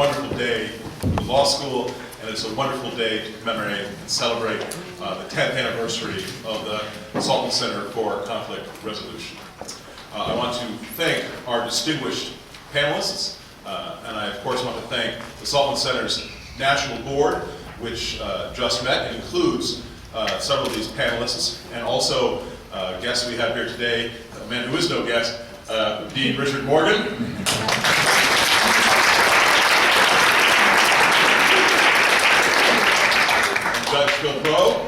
Wonderful day for the law school, and it's a wonderful day to commemorate and celebrate the 10th anniversary of the Saltman Center for Conflict Resolution. I want to thank our distinguished panelists, and I of course want to thank the Saltman Center's National Board, which just met. It includes several of these panelists, and also guests we have here today, a man who is no guest, Dean Richard Morgan. Judge Phil Crow.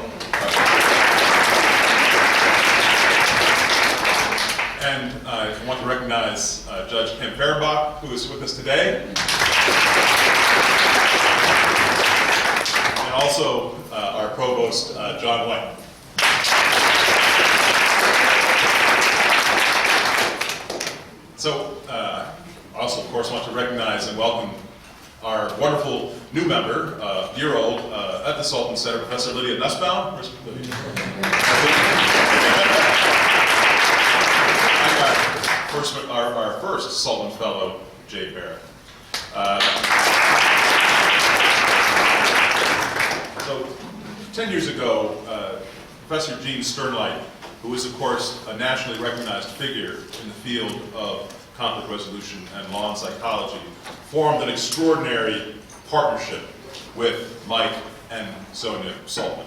And I want to recognize Judge Ken Fehrenbach, who is with us today. And also our provost, John White. So I also, of course, want to recognize and welcome our wonderful new member, year-old, at the Saltman Center, Professor Lydia Nussbaum. Where's Lydia? And our first Saltman Fellow, Jay Barrett. So, 10 years ago, Professor Gene Sternlight, who is, of course, a nationally recognized figure in the field of conflict resolution and law and psychology, formed an extraordinary partnership with Mike and Sonia Saltman.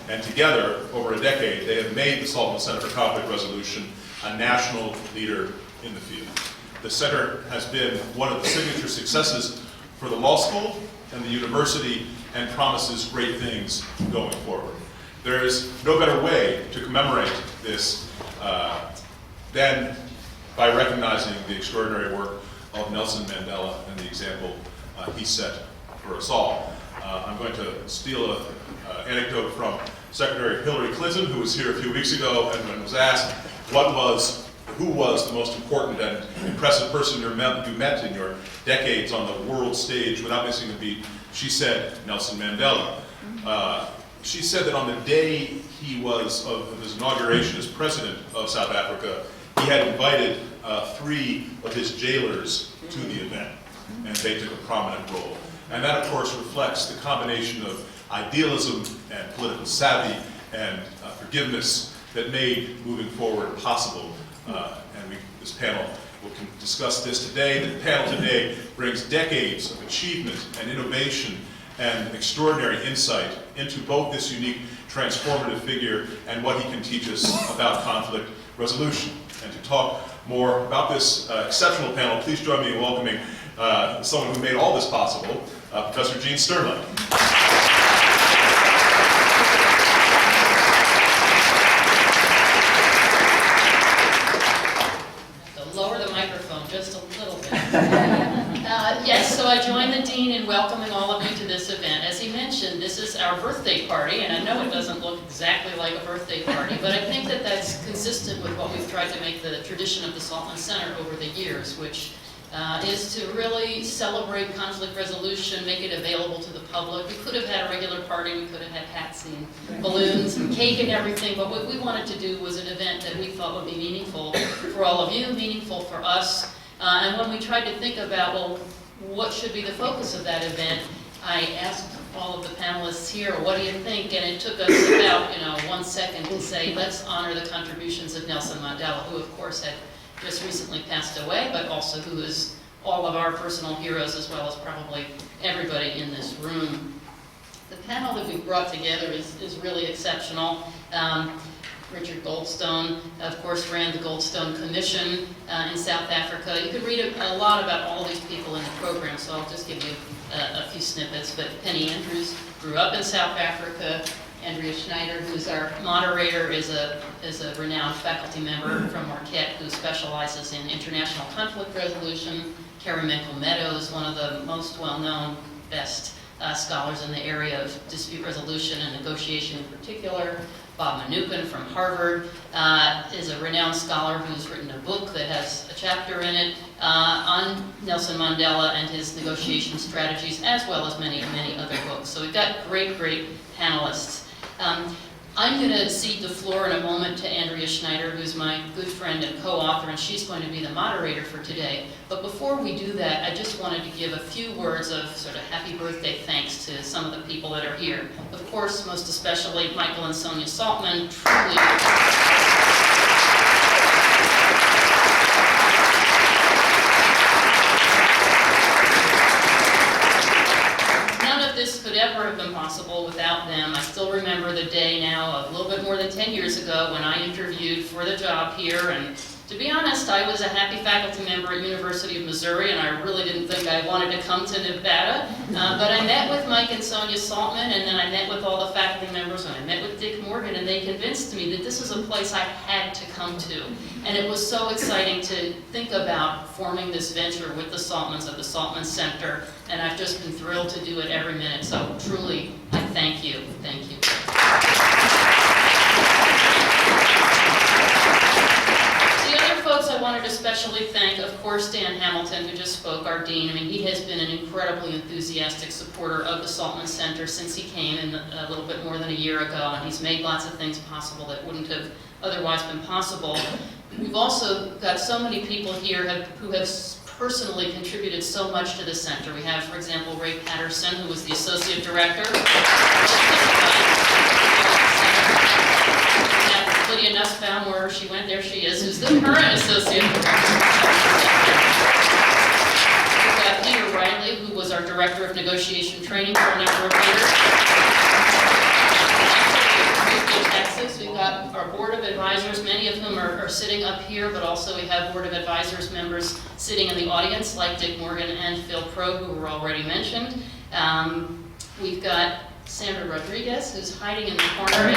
And together, over a decade, they have made the Saltman Center for Conflict Resolution a national leader in the field. The center has been one of the signature successes for the law school and the university, and promises great things going forward. There is no better way to commemorate this than by recognizing the extraordinary work of Nelson Mandela and the example he set for us all. I'm going to steal an anecdote from Secretary Hillary Clinton, who was here a few weeks ago, and when was asked who was the most important and impressive person you met in your decades on the world stage without missing a beat, she said Nelson Mandela. She said that on the day of his inauguration as president of South Africa, he had invited 3 of his jailers to the event, and they took a prominent role. And that, of course, reflects the combination of idealism and political savvy and forgiveness that made moving forward possible. And this panel will discuss this today. The panel today brings decades of achievement and innovation and extraordinary insight into both this unique transformative figure and what he can teach us about conflict resolution. And to talk more about this exceptional panel, please join me in welcoming someone who made all this possible, Professor Gene Sternlight. Lower the microphone just a little bit. Yes, so I join the Dean in welcoming all of you to this event. As he mentioned, this is our birthday party, and I know it doesn't look exactly like a birthday party, but I think that that's consistent with what we've tried to make the tradition of the Saltman Center over the years, which is to really celebrate conflict resolution, make it available to the public. We could have had a regular party, we could have had hats and balloons and cake and everything, but what we wanted to do was an event that we thought would be meaningful for all of you, meaningful for us. And when we tried to think about, well, what should be the focus of that event, I asked all of the panelists here, what do you think? And it took us about 1 second to say, let's honor the contributions of Nelson Mandela, who of course had just recently passed away, but also who is all of our personal heroes, as well as probably everybody in this room. The panel that we brought together is really exceptional. Richard Goldstone, of course, ran the Goldstone Commission in South Africa. You could read a lot about all these people in the program, so I'll just give you a few snippets. But Penny Andrews grew up in South Africa. Andrea Schneider, who's our moderator, is a renowned faculty member from Marquette who specializes in international conflict resolution. Carrie Menkel-Meadows, one of the most well-known, best scholars in the area of dispute resolution and negotiation in particular. Bob Mnookin from Harvard is a renowned scholar who's written a book that has a chapter in it on Nelson Mandela and his negotiation strategies, as well as many, many other books. So we've got great, great panelists. I'm going to cede the floor in a moment to Andrea Schneider, who's my good friend and co-author, and she's going to be the moderator for today. But before we do that, I just wanted to give a few words of sort of happy birthday thanks to some of the people that are here. Of course, most especially Michael and Sonia Saltman, truly. This could ever have been possible without them. I still remember the day now, of a little bit more than 10 years ago, when I interviewed for the job here, and to be honest, I was a happy faculty member at University of Missouri, and I really didn't think I wanted to come to Nevada, but I met with Mike and Sonia Saltman, and then I met with all the faculty members, and I met with Dick Morgan, and they convinced me that this was a place I had to come to. And it was so exciting to think about forming this venture with the Saltmans at the Saltman Center, and I've just been thrilled to do it every minute, so truly, I thank you. Thank you. Folks I wanted to especially thank, of course, Dan Hamilton, who just spoke, our dean. I mean, he has been an incredibly enthusiastic supporter of the Saltman Center since he came in a little bit more than a year ago, and he's made lots of things possible that wouldn't have otherwise been possible. We've also got so many people here who have personally contributed so much to the center. We have, for example, Ray Patterson, who was the associate director. Lydia Nussbaum, where she went, there she is, who's the current associate director. We've got Peter Riley, who was our director of negotiation training for a number of years. In Texas, we've got our board of advisors, many of whom are sitting up here, but also we have board of advisors members sitting in the audience, like Dick Morgan and Phil Pro, who were already mentioned. We've got Sandra Rodriguez, who's hiding in the corner.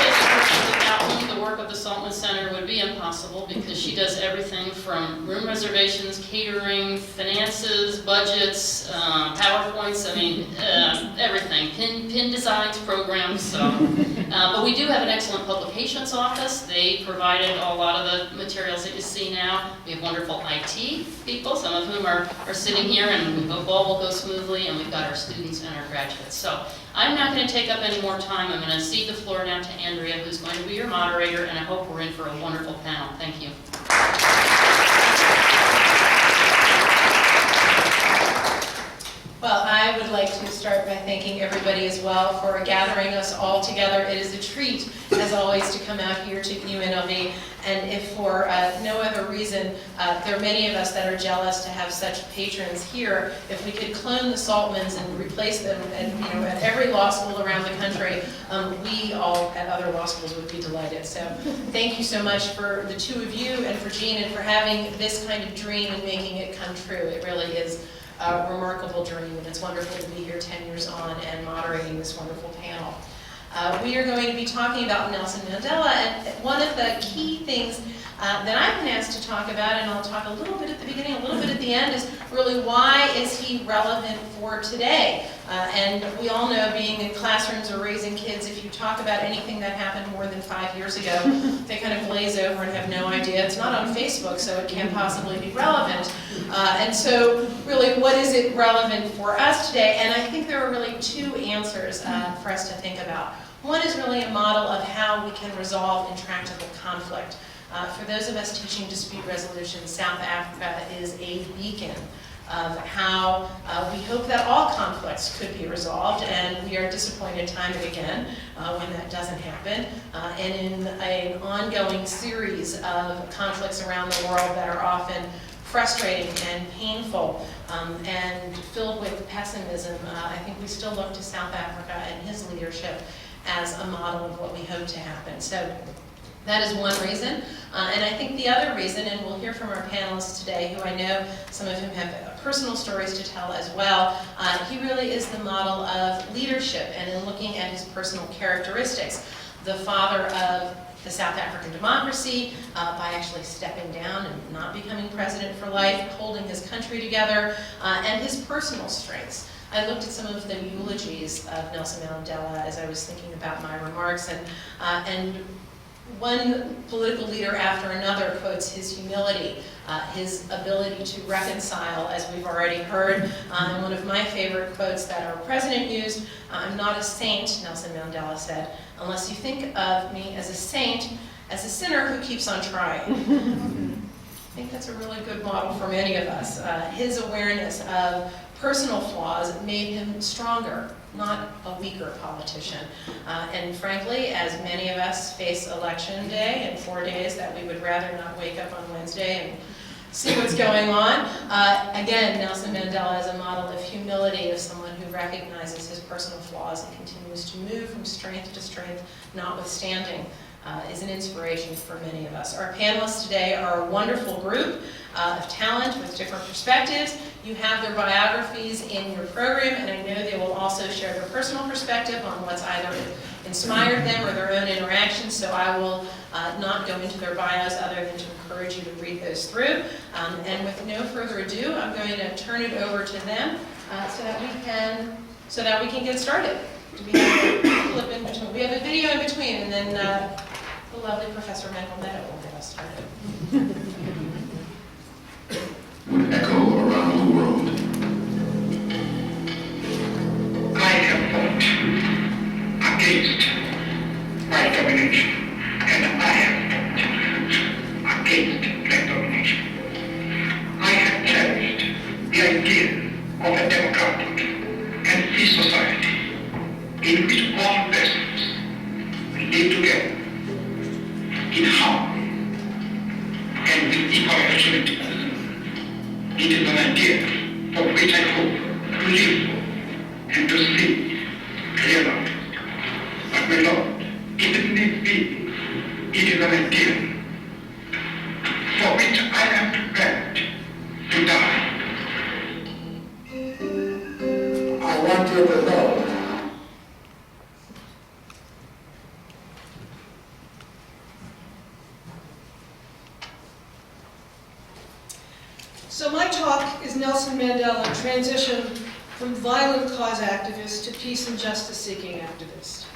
Without whom the work of the Saltman Center would be impossible, because she does everything from room reservations, catering, finances, budgets, PowerPoints, I mean, everything. Pin designs, programs, so. But we do have an excellent publications office. They provided a lot of the materials that you see now. We have wonderful IT people, some of whom are sitting here, and we hope all will go smoothly, and we've got our students and our graduates. So I'm not going to take up any more time. I'm going to cede the floor now to Andrea, who's going to be your moderator, and I hope we're in for a wonderful panel. Thank you. Well, I would like to start by thanking everybody as well for gathering us all together. It is a treat, as always, to come out here to UNLV. And if for no other reason, there are many of us that are jealous to have such patrons here. If we could clone the Saltmans and replace them at every law school around the country, we all at other law schools would be delighted. So thank you so much for the two of you and for Jean and for having this kind of dream and making it come true. It really is a remarkable dream, and it's wonderful to be here 10 years on and moderating this wonderful panel. We are going to be talking about Nelson Mandela, and one of the key things that I've been asked to talk about, and I'll talk a little bit at the beginning, a little bit at the end, is really why is he relevant for today? And we all know, being in classrooms or raising kids, if you talk about anything that happened more than 5 years ago, they kind of glaze over and have no idea. It's not on Facebook, so it can't possibly be relevant. And so really, what is it relevant for us today? And I think there are really two answers for us to think about. One is really a model of how we can resolve intractable conflict. For those of us teaching dispute resolution, South Africa is a beacon of how we hope that all conflicts could be resolved, and we are disappointed time and again when that doesn't happen. And in an ongoing series of conflicts around the world that are often frustrating and painful and filled with pessimism, I think we still look to South Africa and his leadership as a model of what we hope to happen. So that is one reason. And I think the other reason, and we'll hear from our panelists today, who I know some of whom have personal stories to tell as well, he really is the model of leadership, and in looking at his personal characteristics. The father of the South African democracy, by actually stepping down and not becoming president for life, holding his country together, and his personal strengths. I looked at some of the eulogies of Nelson Mandela as I was thinking about my remarks, and one political leader after another quotes his humility, his ability to reconcile, as we've already heard. And one of my favorite quotes that our president used, "I'm not a saint," Nelson Mandela said, "unless you think of me as a saint, as a sinner who keeps on trying." I think that's a really good model for many of us. His awareness of personal flaws made him stronger, not a weaker politician. And frankly, as many of us face election day in 4 days that we would rather not wake up on Wednesday and see what's going on, again, Nelson Mandela is a model of humility, of someone who recognizes his personal flaws and continues to move from strength to strength, notwithstanding. Is an inspiration for many of us. Our panelists today are a wonderful group of talent with different perspectives. You have their biographies in your program, and I know they will also share their personal perspective on what's either inspired them or their own interactions, so I will not go into their bios other than to encourage you to read those through. And with no further ado, I'm going to turn it over to them so that we can get started. Do we have a clip in between? We have a video in between, and then the lovely Professor Michael Meadow will get us started. Would echo around the world. I have fought against white domination, and I have fought against black domination. I have cherished the idea of a democratic and free society in which all persons live together in harmony and with equal opportunities. It is an idea for which I hope to live and to see realized. But my Lord, if it need be, it is an idea for which I am prepared to die. I want you to know So my talk is Nelson Mandela, Transition from Violent Cause Activist to Peace and Justice Seeking Activist.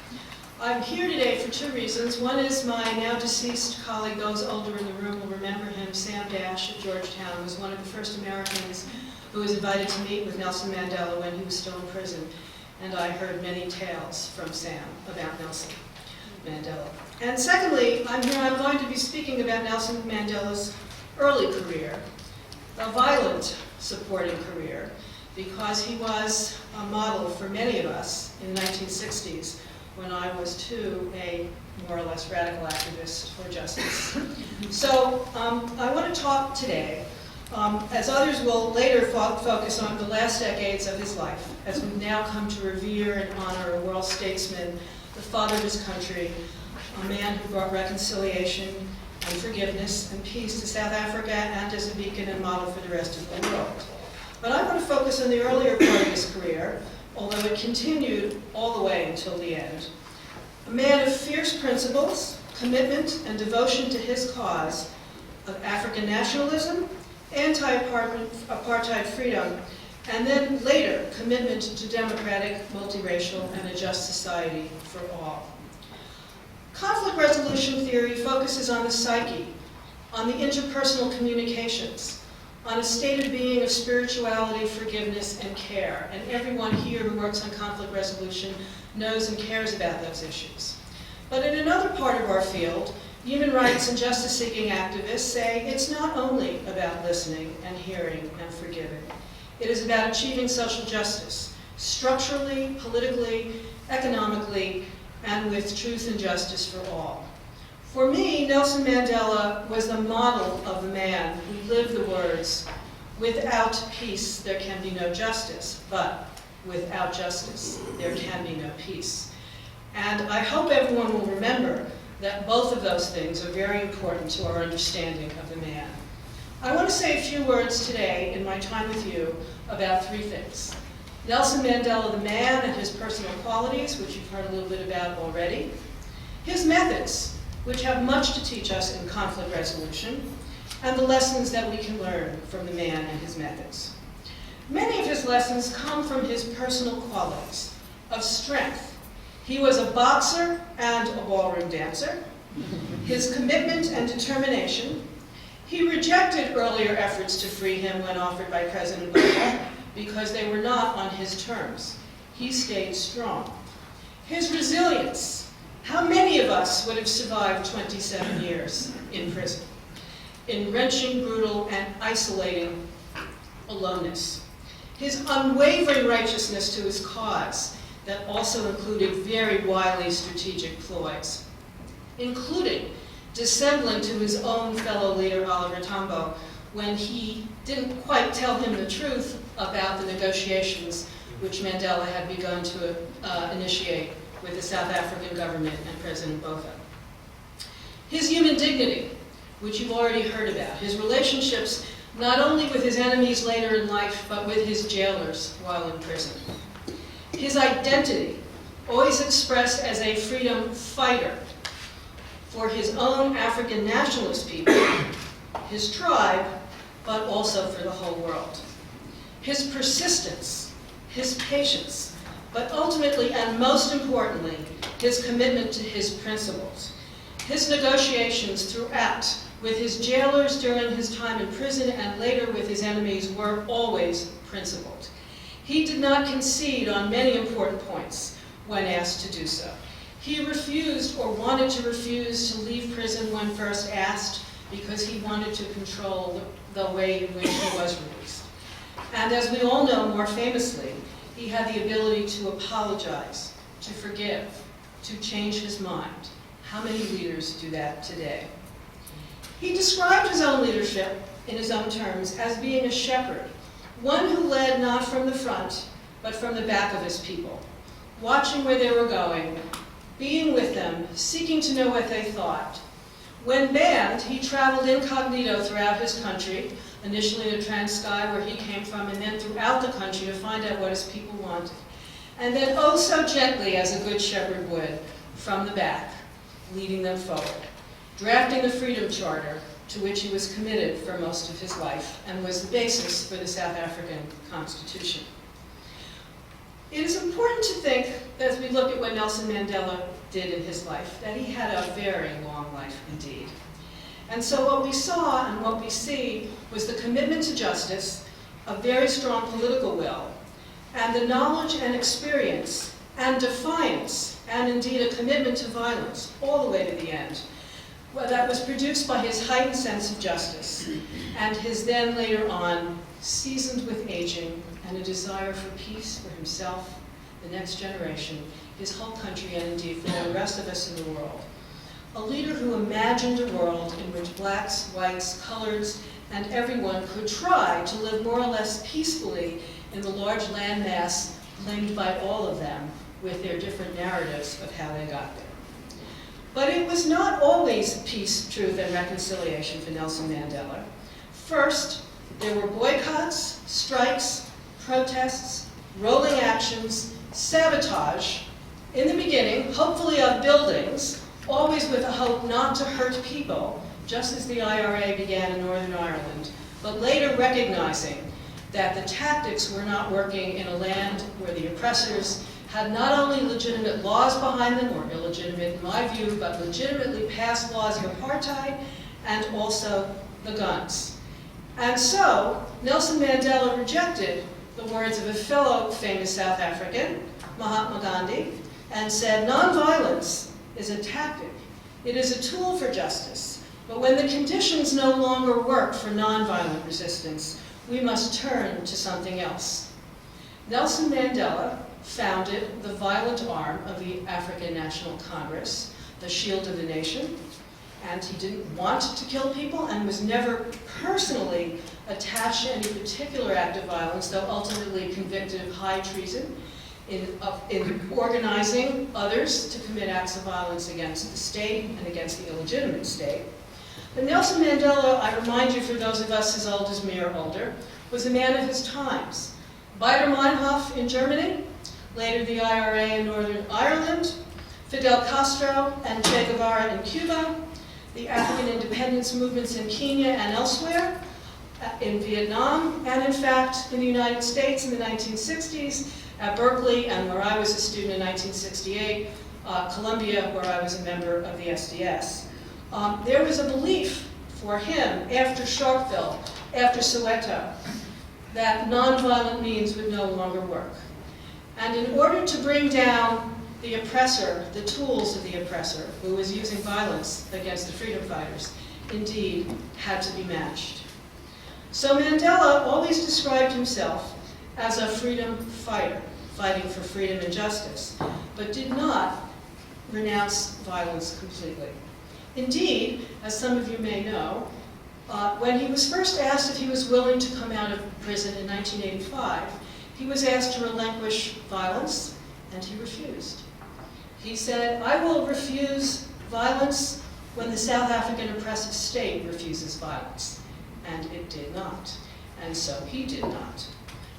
I'm here today for two reasons. One is my now deceased colleague, those older in the room will remember him, Sam Dash at Georgetown, was one of the first Americans who was invited to meet with Nelson Mandela when he was still in prison. And I heard many tales from Sam about Nelson Mandela. And secondly, I'm going to be speaking about Nelson Mandela's early career, a violent supporting career, because he was a model for many of us in the 1960s when I was too a more or less radical activist for justice. So I want to talk today, as others will later focus on the last decades of his life, as we now come to revere and honor a world statesman, the father of his country, a man who brought reconciliation and forgiveness and peace to South Africa and as a beacon and model for the rest of the world. But I want to focus on the earlier part of his career, although it continued all the way until the end. A man of fierce principles, commitment, and devotion to his cause of African nationalism, anti-apartheid freedom, and then later commitment to democratic, multiracial, and a just society for all. Conflict resolution theory focuses on the psyche, on the interpersonal communications, on a state of being of spirituality, forgiveness, and care. And everyone here who works on conflict resolution knows and cares about those issues. But in another part of our field, human rights and justice-seeking activists say it's not only about listening and hearing and forgiving. It is about achieving social justice, structurally, politically, economically, and with truth and justice for all. For me, Nelson Mandela was the model of the man who lived the words, "Without peace, there can be no justice, but without justice, there can be no peace." And I hope everyone will remember that both of those things are very important to our understanding of the man. I want to say a few words today in my time with you about three things. Nelson Mandela, the man, and his personal qualities, which you've heard a little bit about already. His methods, which have much to teach us in conflict resolution, and the lessons that we can learn from the man and his methods. Many of his lessons come from his personal qualities of strength. He was a boxer and a ballroom dancer. his commitment and determination. He rejected earlier efforts to free him when offered by President Botha because they were not on his terms. He stayed strong. His resilience. How many of us would have survived 27 years in prison, in wrenching, brutal, and isolating aloneness? His unwavering righteousness to his cause that also included very wily strategic ploys, including dissembling to his own fellow leader, Oliver Tambo, when he didn't quite tell him the truth about the negotiations which Mandela had begun to initiate with the South African government and President Botha. His human dignity, which you've already heard about, his relationships not only with his enemies later in life, but with his jailers while in prison. His identity, always expressed as a freedom fighter for his own African nationalist people, his tribe, but also for the whole world. His persistence, his patience, but ultimately and most importantly, his commitment to his principles. His negotiations throughout with his jailers during his time in prison and later with his enemies were always principled. He did not concede on many important points when asked to do so. He refused or wanted to refuse to leave prison when first asked because he wanted to control the way in which he was released. And as we all know more famously, he had the ability to apologize, to forgive, to change his mind. How many leaders do that today? He described his own leadership in his own terms as being a shepherd, one who led not from the front, but from the back of his people, watching where they were going, being with them, seeking to know what they thought. When banned, he traveled incognito throughout his country, initially to Transkei, where he came from, and then throughout the country to find out what his people wanted. And then, oh so gently, as a good shepherd would, from the back, leading them forward, drafting the Freedom Charter, to which he was committed for most of his life, and was the basis for the South African Constitution. It is important to think, as we look at what Nelson Mandela did in his life, that he had a very long life indeed. And so what we saw and what we see was the commitment to justice, a very strong political will, and the knowledge and experience and defiance, and indeed a commitment to violence, all the way to the end. Well, that was produced by his heightened sense of justice, and his then later on, seasoned with aging, and a desire for peace for himself, the next generation, his whole country, and indeed for the rest of us in the world. A leader who imagined a world in which blacks, whites, coloreds, and everyone could try to live more or less peacefully in the large landmass claimed by all of them, with their different narratives of how they got there. But it was not always peace, truth, and reconciliation for Nelson Mandela. First, there were boycotts, strikes, protests, rolling actions, sabotage, in the beginning, hopefully of buildings, always with a hope not to hurt people, just as the IRA began in Northern Ireland, but later recognizing that the tactics were not working in a land where the oppressors had not only legitimate laws behind them, or illegitimate in my view, but legitimately passed laws of apartheid, and also the guns. And so, Nelson Mandela rejected the words of a fellow famous South African, Mahatma Gandhi, and said, nonviolence is a tactic. It is a tool for justice. But when the conditions no longer work for nonviolent resistance, we must turn to something else. Nelson Mandela founded the violent arm of the African National Congress, the Shield of the Nation, and he didn't want to kill people and was never personally attached to any particular act of violence, though ultimately convicted of high treason in organizing others to commit acts of violence against the state and against the illegitimate state. But Nelson Mandela, I remind you, for those of us as old as me or older, was a man of his times. Baader-Meinhof in Germany, later the IRA in Northern Ireland, Fidel Castro and Che Guevara in Cuba, the African independence movements in Kenya and elsewhere, in Vietnam, and in fact in the United States in the 1960s, at Berkeley, and where I was a student in 1968, Columbia, where I was a member of the SDS. There was a belief for him after Sharpeville, after Soweto, that nonviolent means would no longer work. And in order to bring down the oppressor, the tools of the oppressor, who was using violence against the freedom fighters, indeed had to be matched. So Mandela always described himself as a freedom fighter, fighting for freedom and justice, but did not renounce violence completely. Indeed, as some of you may know, when he was first asked if he was willing to come out of prison in 1985, he was asked to relinquish violence, and he refused. He said, "I will refuse violence when the South African oppressive state refuses violence." And it did not. And so he did not.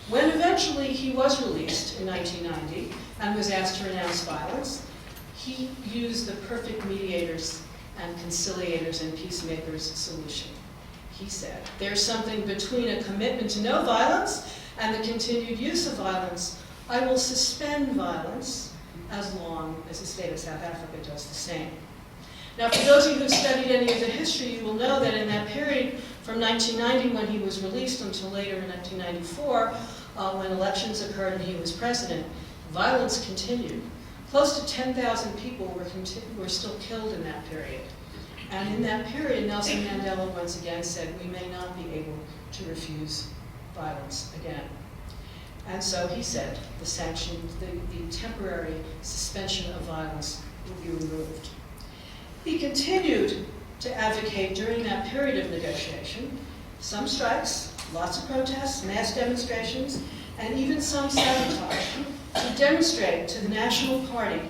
When eventually he was released in 1990 and was asked to renounce violence, he used the perfect mediators and conciliators and peacemakers solution. He said, "There's something between a commitment to no violence and the continued use of violence. I will suspend violence as long as the state of South Africa does the same." Now, for those of you who've studied any of the history, you will know that in that period from 1990, when he was released, until later in 1994, when elections occurred and he was president, violence continued. Close to 10,000 people were still killed in that period. And in that period, Nelson Mandela once again said, we may not be able to refuse violence again. And so he said the sanctions, the temporary suspension of violence will be removed. He continued to advocate during that period of negotiation, some strikes, lots of protests, mass demonstrations, and even some sabotage, to demonstrate to the National Party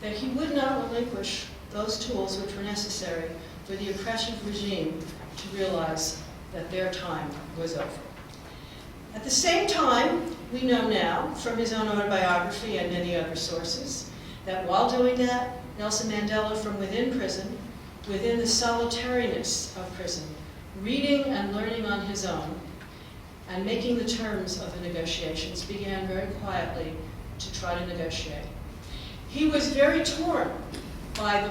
that he would not relinquish those tools which were necessary for the oppressive regime to realize that their time was over. At the same time, we know now from his own autobiography and many other sources that while doing that, Nelson Mandela from within prison, within the solitariness of prison, reading and learning on his own, and making the terms of the negotiations, began very quietly to try to negotiate. He was very torn by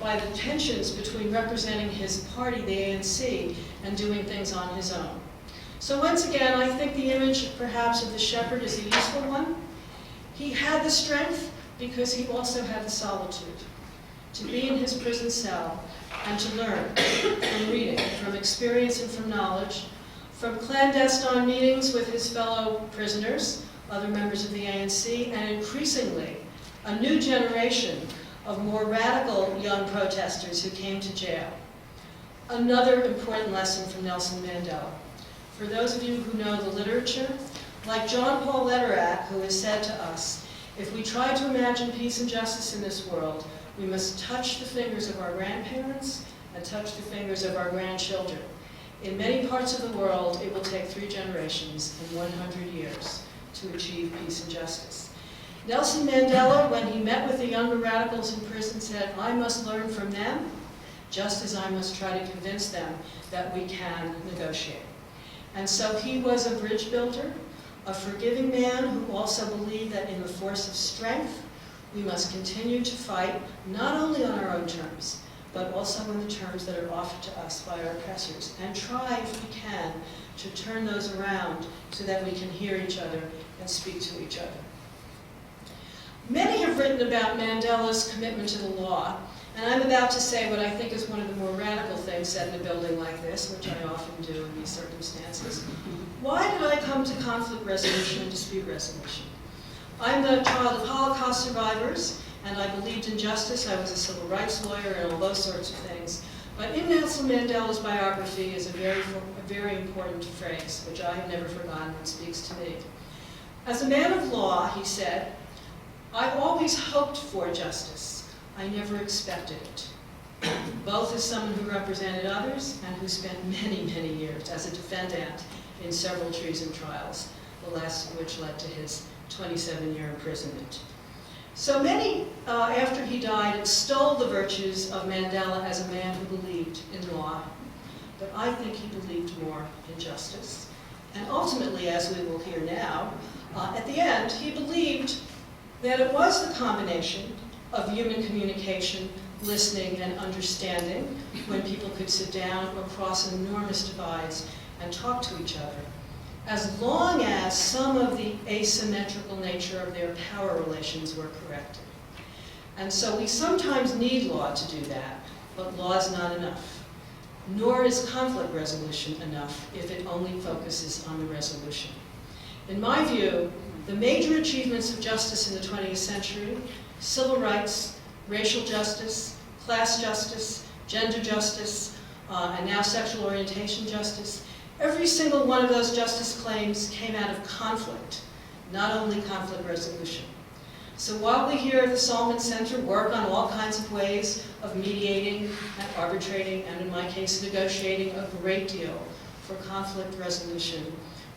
the tensions between representing his party, the ANC, and doing things on his own. So once again, I think the image perhaps of the shepherd is a useful one. He had the strength because he also had the solitude to be in his prison cell and to learn from reading, from experience and from knowledge, from clandestine meetings with his fellow prisoners, other members of the ANC, and increasingly a new generation of more radical young protesters who came to jail. Another important lesson from Nelson Mandela. For those of you who know the literature, like John Paul Lederach, who has said to us, if we try to imagine peace and justice in this world, we must touch the fingers of our grandparents and touch the fingers of our grandchildren. In many parts of the world, it will take 3 generations and 100 years to achieve peace and justice. Nelson Mandela, when he met with the younger radicals in prison, said, I must learn from them, just as I must try to convince them that we can negotiate. And so he was a bridge builder, a forgiving man who also believed that in the force of strength, we must continue to fight, not only on our own terms, but also on the terms that are offered to us by our oppressors, and try, if we can, to turn those around so that we can hear each other and speak to each other. Many have written about Mandela's commitment to the law, and I'm about to say what I think is one of the more radical things said in a building like this, which I often do in these circumstances. Why did I come to conflict resolution and dispute resolution? I'm the child of Holocaust survivors, and I believed in justice. I was a civil rights lawyer and all those sorts of things. But in Nelson Mandela's biography is a very important phrase, which I have never forgotten and speaks to me. As a man of law, he said, I always hoped for justice. I never expected it. Both as someone who represented others and who spent many, many years as a defendant in several treason trials, the last of which led to his 27-year imprisonment. So many, after he died, extolled the virtues of Mandela as a man who believed in law, but I think he believed more in justice. And ultimately, as we will hear now, at the end, he believed that it was the combination of human communication, listening, and understanding, when people could sit down or cross enormous divides and talk to each other, as long as some of the asymmetrical nature of their power relations were corrected. And so we sometimes need law to do that, but law is not enough. Nor is conflict resolution enough if it only focuses on the resolution. In my view, the major achievements of justice in the 20th century, civil rights, racial justice, class justice, gender justice, and now sexual orientation justice, every single one of those justice claims came out of conflict, not only conflict resolution. So while we here at the Saltman Center work on all kinds of ways of mediating and arbitrating, and in my case, negotiating a great deal for conflict resolution,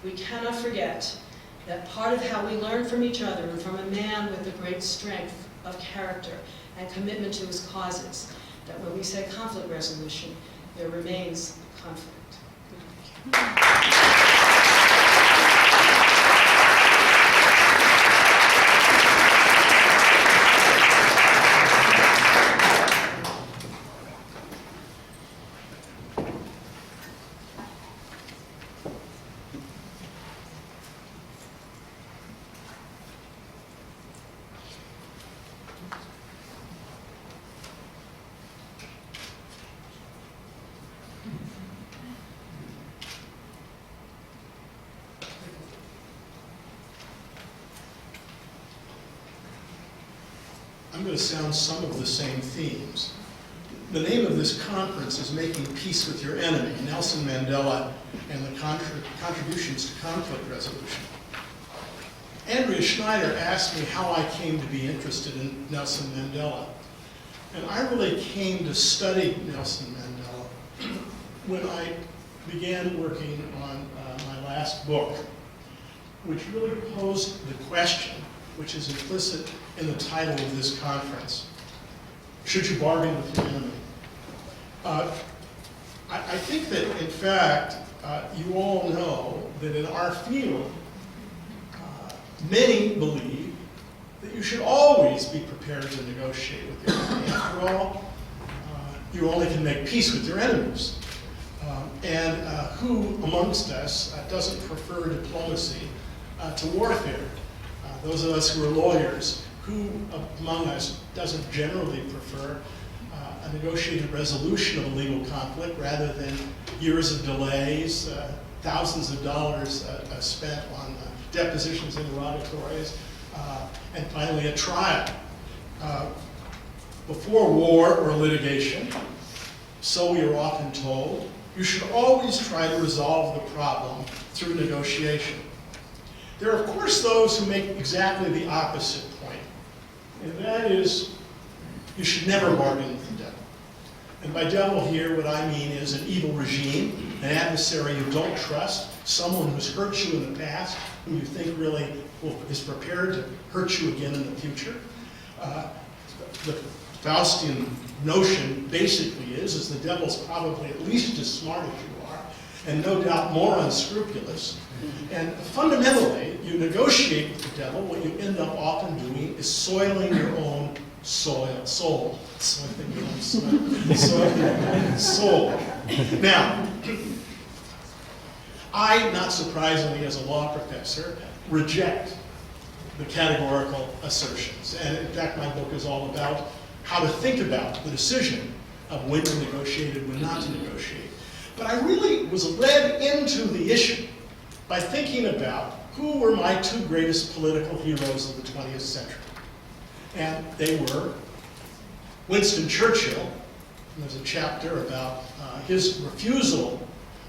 we cannot forget that part of how we learn from each other and from a man with a great strength of character and commitment to his causes, that when we say conflict resolution, there remains conflict. I'm going to sound some of the same themes. The name of this conference is Making Peace with Your Enemy, Nelson Mandela and the Contributions to Conflict Resolution. Andrea Schneider asked me how I came to be interested in Nelson Mandela. And I really came to study Nelson Mandela when I began working on my last book, which really posed the question, which is implicit in the title of this conference: should you bargain with your enemy? I think that, in fact, you all know that in our field, many believe that you should always be prepared to negotiate with your enemy. After all, you only can make peace with your enemies. And who amongst us doesn't prefer diplomacy to warfare? Those of us who are lawyers, who among us doesn't generally prefer a negotiated resolution of a legal conflict rather than years of delays, thousands of dollars spent on depositions, interrogatories, and finally a trial? Before war or litigation, so we are often told, you should always try to resolve the problem through negotiation. There are, of course, those who make exactly the opposite point, and that is, you should never bargain with the devil. And by devil here, what I mean is an evil regime, an adversary you don't trust, someone who's hurt you in the past, who you think really is prepared to hurt you again in the future. The Faustian notion basically is the devil's probably at least as smart as you are, and no doubt more unscrupulous. And fundamentally, you negotiate with the devil, what you end up often doing is soiling your own soul. Soiling your own soul. Now, I, not surprisingly as a law professor, reject the categorical assertions. And in fact, my book is all about how to think about the decision of when to negotiate and when not to negotiate. But I really was led into the issue by thinking about who were my two greatest political heroes of the 20th century. And they were Winston Churchill, and there's a chapter about his refusal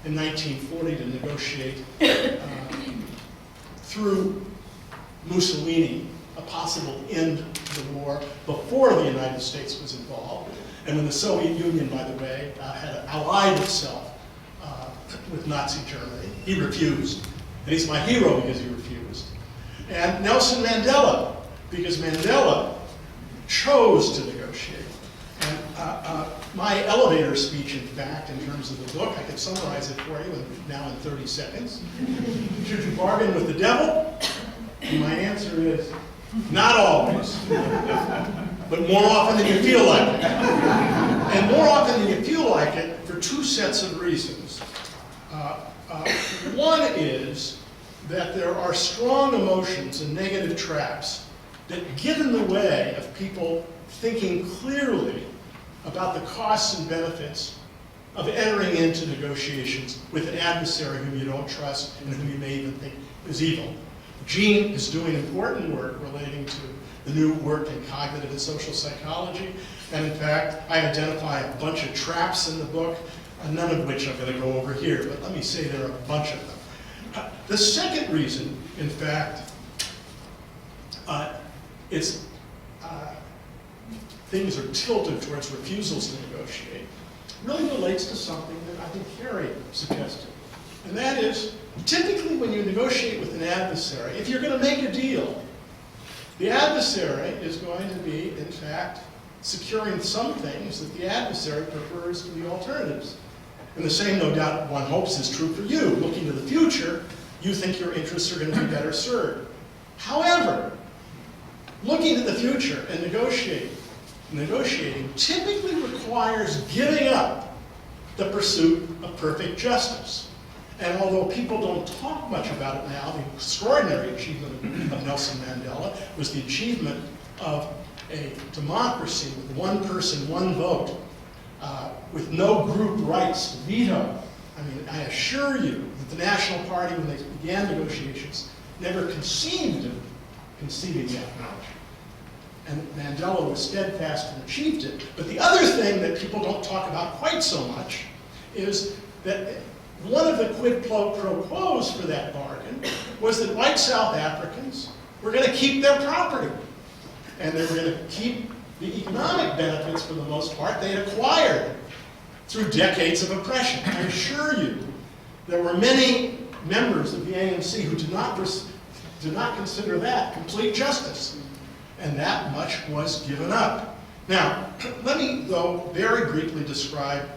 in 1940 to negotiate through Mussolini a possible end to the war before the United States was involved, and when the Soviet Union, by the way, had allied itself with Nazi Germany. He refused, and he's my hero because he refused. And Nelson Mandela, because Mandela chose to negotiate. And my elevator speech, in fact, in terms of the book, I can summarize it for you now in 30 seconds. Should you bargain with the devil? And my answer is, not always. but more often than you feel like it. And more often than you feel like it for two sets of reasons. One is that there are strong emotions and negative traps that get in the way of people thinking clearly about the costs and benefits of entering into negotiations with an adversary whom you don't trust and whom you may even think is evil. Jean is doing important work relating to the new work in cognitive and social psychology, and in fact, I identify a bunch of traps in the book, none of which I'm going to go over here, but let me say there are a bunch of them. The second reason, in fact, things are tilted towards refusals to negotiate, really relates to something that I think Harry suggested. And that is, typically when you negotiate with an adversary, if you're going to make a deal, the adversary is going to be, in fact, securing some things that the adversary prefers to the alternatives. And the same, no doubt, one hopes is true for you. Looking to the future, you think your interests are going to be better served. However, looking to the future and negotiating typically requires giving up the pursuit of perfect justice. And although people don't talk much about it now, the extraordinary achievement of Nelson Mandela was the achievement of a democracy with one person, one vote, with no group rights to veto. I mean, I assure you that the National Party, when they began negotiations, never conceived of conceding that much. And Mandela was steadfast and achieved it. But the other thing that people don't talk about quite so much is that one of the quid pro quos for that bargain was that white South Africans were going to keep their property. And they were going to keep the economic benefits, for the most part, they had acquired through decades of oppression. I assure you, there were many members of the ANC who did not consider that complete justice. And that much was given up. Now, let me, though, very briefly describe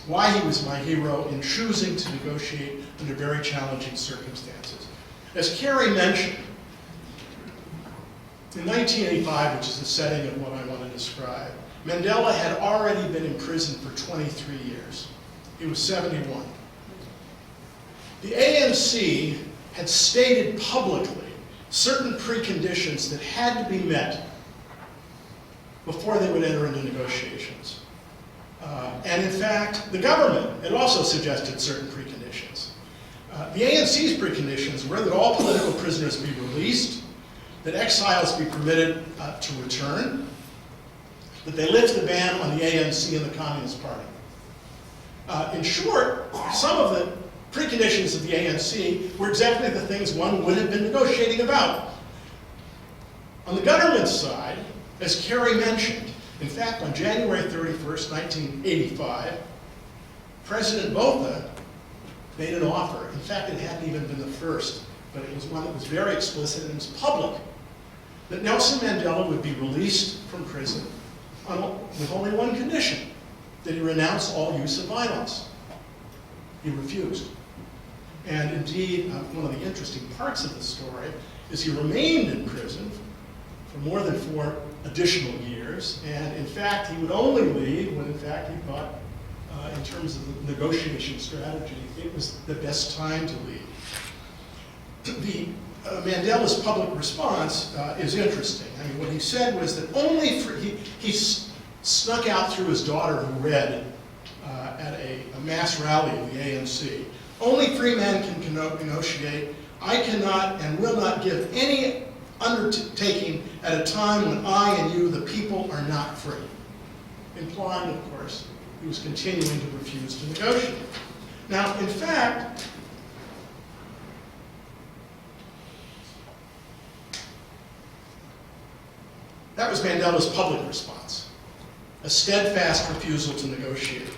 why he was my hero in choosing to negotiate under very challenging circumstances. As Carrie mentioned, in 1985, which is the setting of what I want to describe, Mandela had already been in prison for 23 years. He was 71. The ANC had stated publicly certain preconditions that had to be met before they would enter into negotiations. And in fact, the government had also suggested certain preconditions. The ANC's preconditions were that all political prisoners be released, that exiles be permitted to return, that they lift the ban on the ANC and the Communist Party. In short, some of the preconditions of the ANC were exactly the things one would have been negotiating about. On the government side, as Carrie mentioned, in fact, on January 31st, 1985, President Botha made an offer. In fact, it hadn't even been the first, but it was one that was very explicit and it was public, that Nelson Mandela would be released from prison with only one condition, that he renounce all use of violence. He refused. And indeed, one of the interesting parts of the story is he remained in prison for more than 4 additional years, and in fact, he would only leave when in fact he thought, in terms of the negotiation strategy, it was the best time to leave. Mandela's public response is interesting. I mean, what he said was that only for, he snuck out through his daughter who read at a mass rally of the ANC. Only free men can negotiate. I cannot and will not give any undertaking at a time when I and you, the people, are not free. Implying, of course, he was continuing to refuse to negotiate. Now, in fact, that was Mandela's public response, a steadfast refusal to negotiate.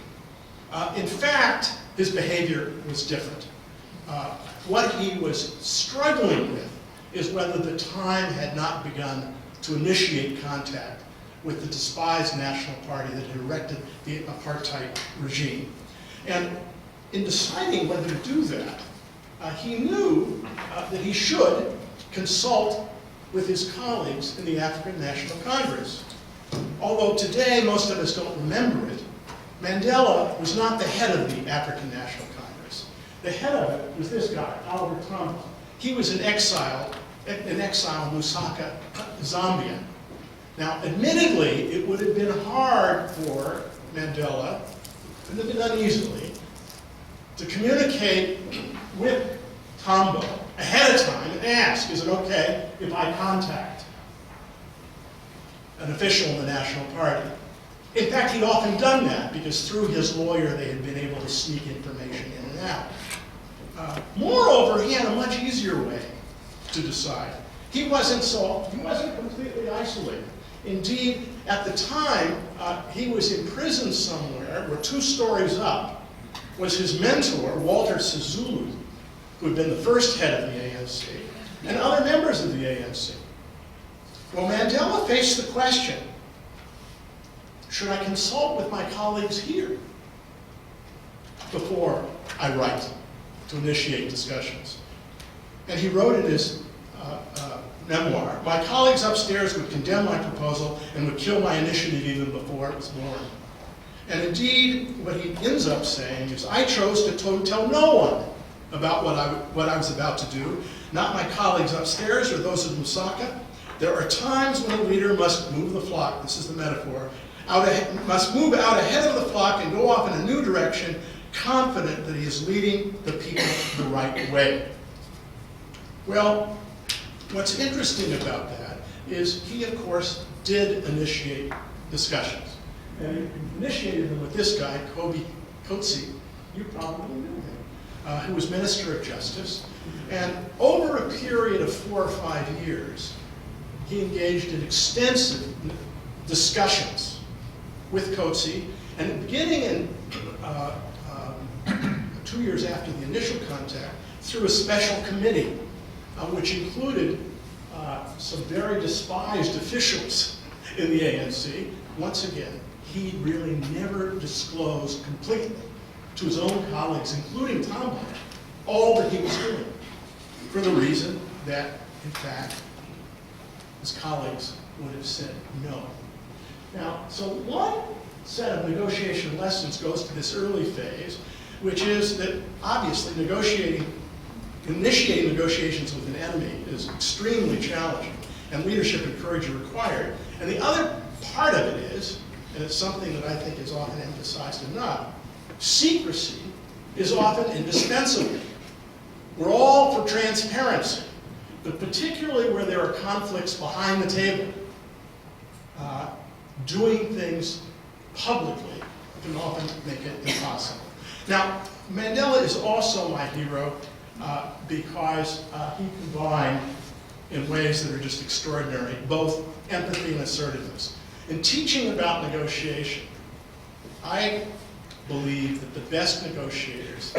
In fact, his behavior was different. What he was struggling with is whether the time had not begun to initiate contact with the despised National Party that had erected the apartheid regime. And in deciding whether to do that, he knew that he should consult with his colleagues in the African National Congress. Although today most of us don't remember it, Mandela was not the head of the African National Congress. The head of it was this guy, Oliver Tambo. He was in exile in Lusaka, Zambia. Now, admittedly, it would have been hard for Mandela, it would have been done easily, to communicate with Tambo ahead of time and ask, is it okay if I contact an official in the National Party? In fact, he'd often done that because through his lawyer they had been able to sneak information in and out. Moreover, he had a much easier way to decide. He wasn't completely isolated. Indeed, at the time, he was in prison somewhere, where 2 stories up was his mentor, Walter Sisulu, who had been the first head of the ANC, and other members of the ANC. Well, Mandela faced the question, should I consult with my colleagues here before I write to initiate discussions? And he wrote in his memoir, my colleagues upstairs would condemn my proposal and would kill my initiative even before it was born. And indeed, what he ends up saying is, I chose to tell no one about what I was about to do, not my colleagues upstairs or those of Lusaka. There are times when a leader must move the flock, this is the metaphor, must move out ahead of the flock and go off in a new direction, confident that he is leading the people the right way. Well, what's interesting about that is he, of course, did initiate discussions. And he initiated them with this guy, Kobe Coetzee. You probably knew him, who was Minister of Justice. And over a period of 4 or 5 years, he engaged in extensive discussions with Coetzee. And beginning in 2 years after the initial contact, through a special committee, which included some very despised officials in the ANC. Once again, he really never disclosed completely to his own colleagues, including Tambo, all that he was doing, for the reason that, in fact, his colleagues would have said no. Now, so one set of negotiation lessons goes to this early phase, which is that obviously initiating negotiations with an enemy is extremely challenging, and leadership and courage are required. And the other part of it is, and it's something that I think is often emphasized enough, secrecy is often indispensable. We're all for transparency, but particularly where there are conflicts behind the table, doing things publicly can often make it impossible. Now, Mandela is also my hero because he combined, in ways that are just extraordinary, both empathy and assertiveness. In teaching about negotiation, I believe that the best negotiators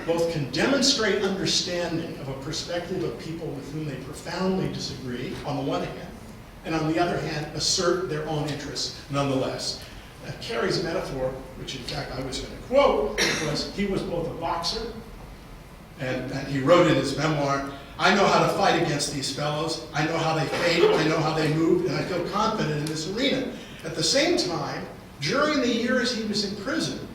both can demonstrate understanding of a perspective of people with whom they profoundly disagree, on the one hand, and on the other hand, assert their own interests nonetheless. Carey's metaphor, which in fact I was going to quote, was he was both a boxer, and he wrote in his memoir, I know how to fight against these fellows, I know how they fade, I know how they move, and I feel confident in this arena. At the same time, during the years he was in prison,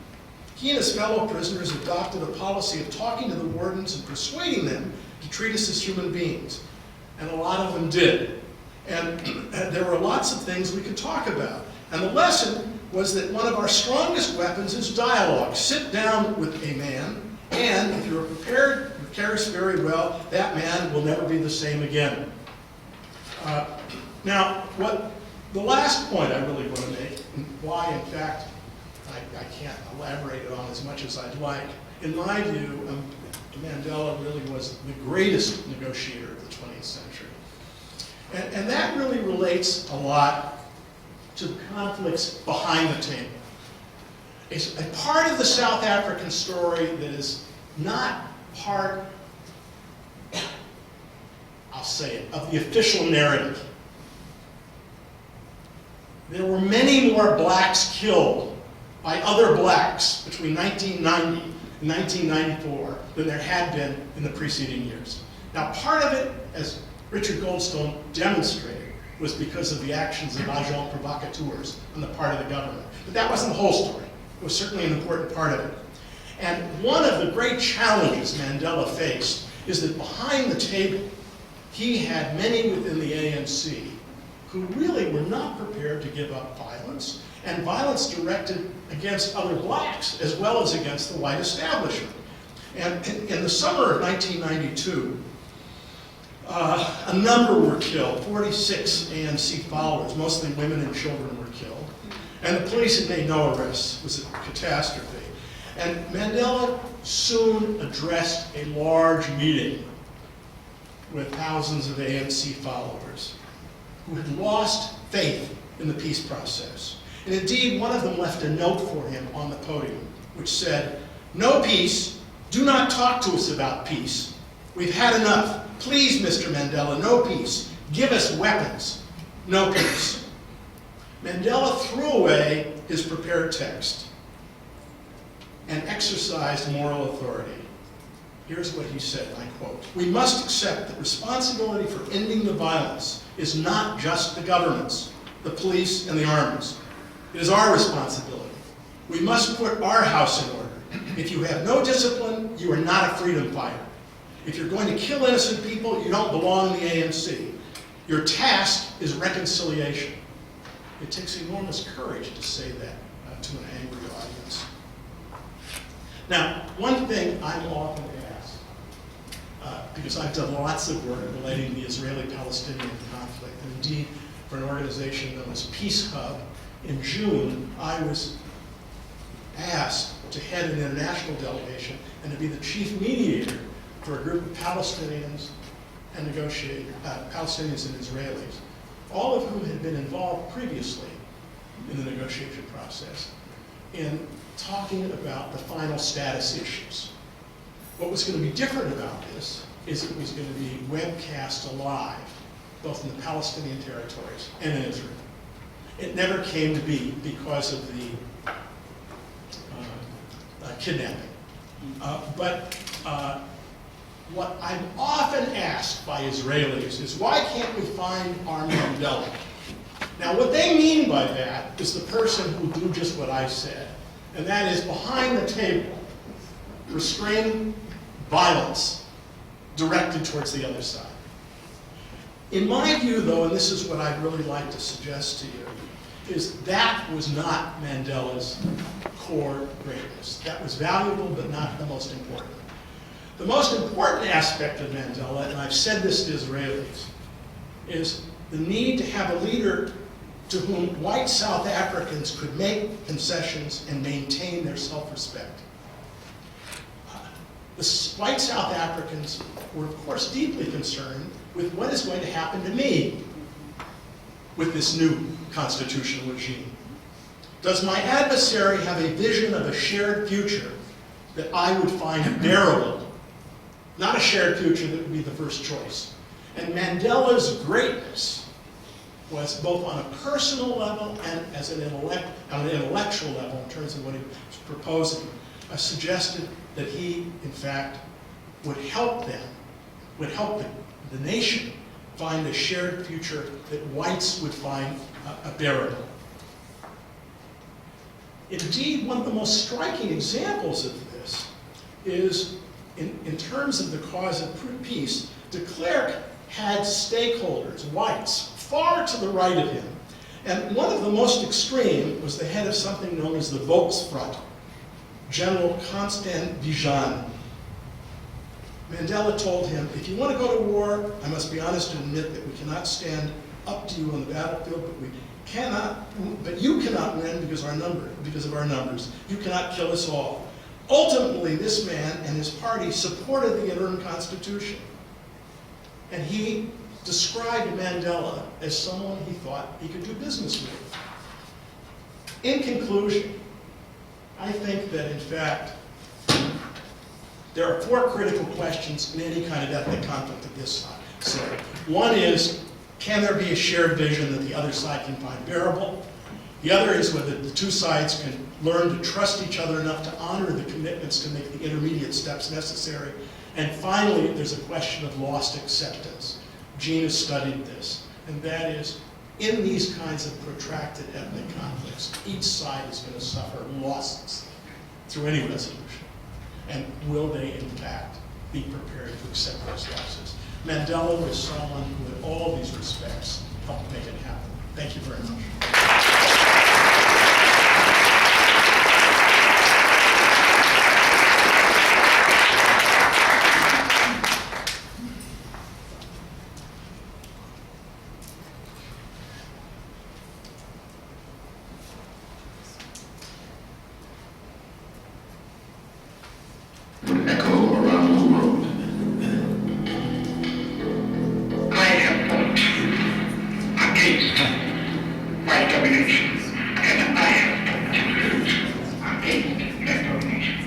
he and his fellow prisoners adopted a policy of talking to the wardens and persuading them to treat us as human beings. And a lot of them did. And there were lots of things we could talk about. And the lesson was that one of our strongest weapons is dialogue. Sit down with a man, and if you're prepared, cares very well, that man will never be the same again. Now, the last point I really want to make, and why, in fact, I can't elaborate it on as much as I'd like, in my view, Mandela really was the greatest negotiator of the 20th century. And that really relates a lot to the conflicts behind the table. It's a part of the South African story that is not part, I'll say it, of the official narrative. There were many more blacks killed by other blacks between 1990 and 1994 than there had been in the preceding years. Now, part of it, as Richard Goldstone demonstrated, was because of the actions of agents provocateurs on the part of the government. But that wasn't the whole story. It was certainly an important part of it. And one of the great challenges Mandela faced is that behind the table, he had many within the ANC who really were not prepared to give up violence, and violence directed against other blacks as well as against the white establishment. And in the summer of 1992, a number were killed. 46 ANC followers, mostly women and children, were killed. And the police had made no arrests. It was a catastrophe. And Mandela soon addressed a large meeting with thousands of ANC followers who had lost faith in the peace process. And indeed, one of them left a note for him on the podium, which said, "No peace, do not talk to us about peace. We've had enough. Please, Mr. Mandela, no peace. Give us weapons, no peace." Mandela threw away his prepared text and exercised moral authority. Here's what he said, I quote, "We must accept that responsibility for ending the violence is not just the government's, the police, and the armies. It is our responsibility. We must put our house in order. If you have no discipline, you are not a freedom fighter. If you're going to kill innocent people, you don't belong in the ANC. Your task is reconciliation." It takes enormous courage to say that to an angry audience. Now, one thing I'm often asked, because I've done lots of work relating to the Israeli-Palestinian conflict, and indeed for an organization known as Peace Hub, in June I was asked to head an international delegation and to be the chief mediator for a group of Palestinians and Palestinians and Israelis, all of whom had been involved previously in the negotiation process, in talking about the final status issues. What was going to be different about this is it was going to be webcast live, both in the Palestinian territories and in Israel. It never came to be because of the kidnapping. What I'm often asked by Israelis is, why can't we find our Mandela? Now, what they mean by that is the person who do just what I said, and that is behind the table, restraining violence directed towards the other side. In my view, though, and this is what I'd really like to suggest to you, is that was not Mandela's core greatness. That was valuable, but not the most important. The most important aspect of Mandela, and I've said this to Israelis, is the need to have a leader to whom white South Africans could make concessions and maintain their self-respect. The white South Africans were, of course, deeply concerned with what is going to happen to me with this new constitutional regime. Does my adversary have a vision of a shared future that I would find bearable? Not a shared future that would be the first choice. And Mandela's greatness was both on a personal level and as on an intellectual level in terms of what he was proposing, suggested that he, in fact, would help the nation find a shared future that whites would find bearable. Indeed, one of the most striking examples of this is, in terms of the cause of peace, de Klerk had stakeholders, whites, far to the right of him. And one of the most extreme was the head of something known as the Volksfront, General Constant Vijan. Mandela told him, if you want to go to war, I must be honest and admit that we cannot stand up to you on the battlefield, but you cannot win because of our numbers. You cannot kill us all. Ultimately, this man and his party supported the interim constitution. And he described Mandela as someone he thought he could do business with. In conclusion, I think that, in fact, there are four critical questions in any kind of ethnic conflict of this sort. One is, can there be a shared vision that the other side can find bearable? The other is whether the two sides can learn to trust each other enough to honor the commitments to make the intermediate steps necessary. And finally, there's a question of lost acceptance. Jean has studied this, and that is, in these kinds of protracted ethnic conflicts, each side is going to suffer losses through any resolution. And will they, in fact, be prepared to accept those losses? Mandela was someone who, in all these respects, helped make it happen. Thank you very much. would echo around the world. I have fought against white domination, and I have fought against black domination.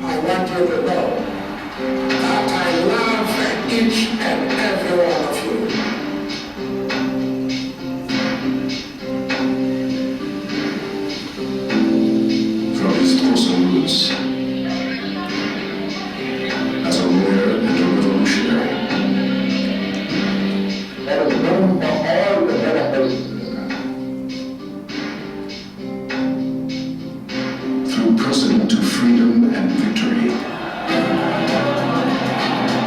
I want you to know that I love each and every one of you. From his awesome roots as a lawyer and a revolutionary, that is known for all the benefits through precedent to freedom and victory.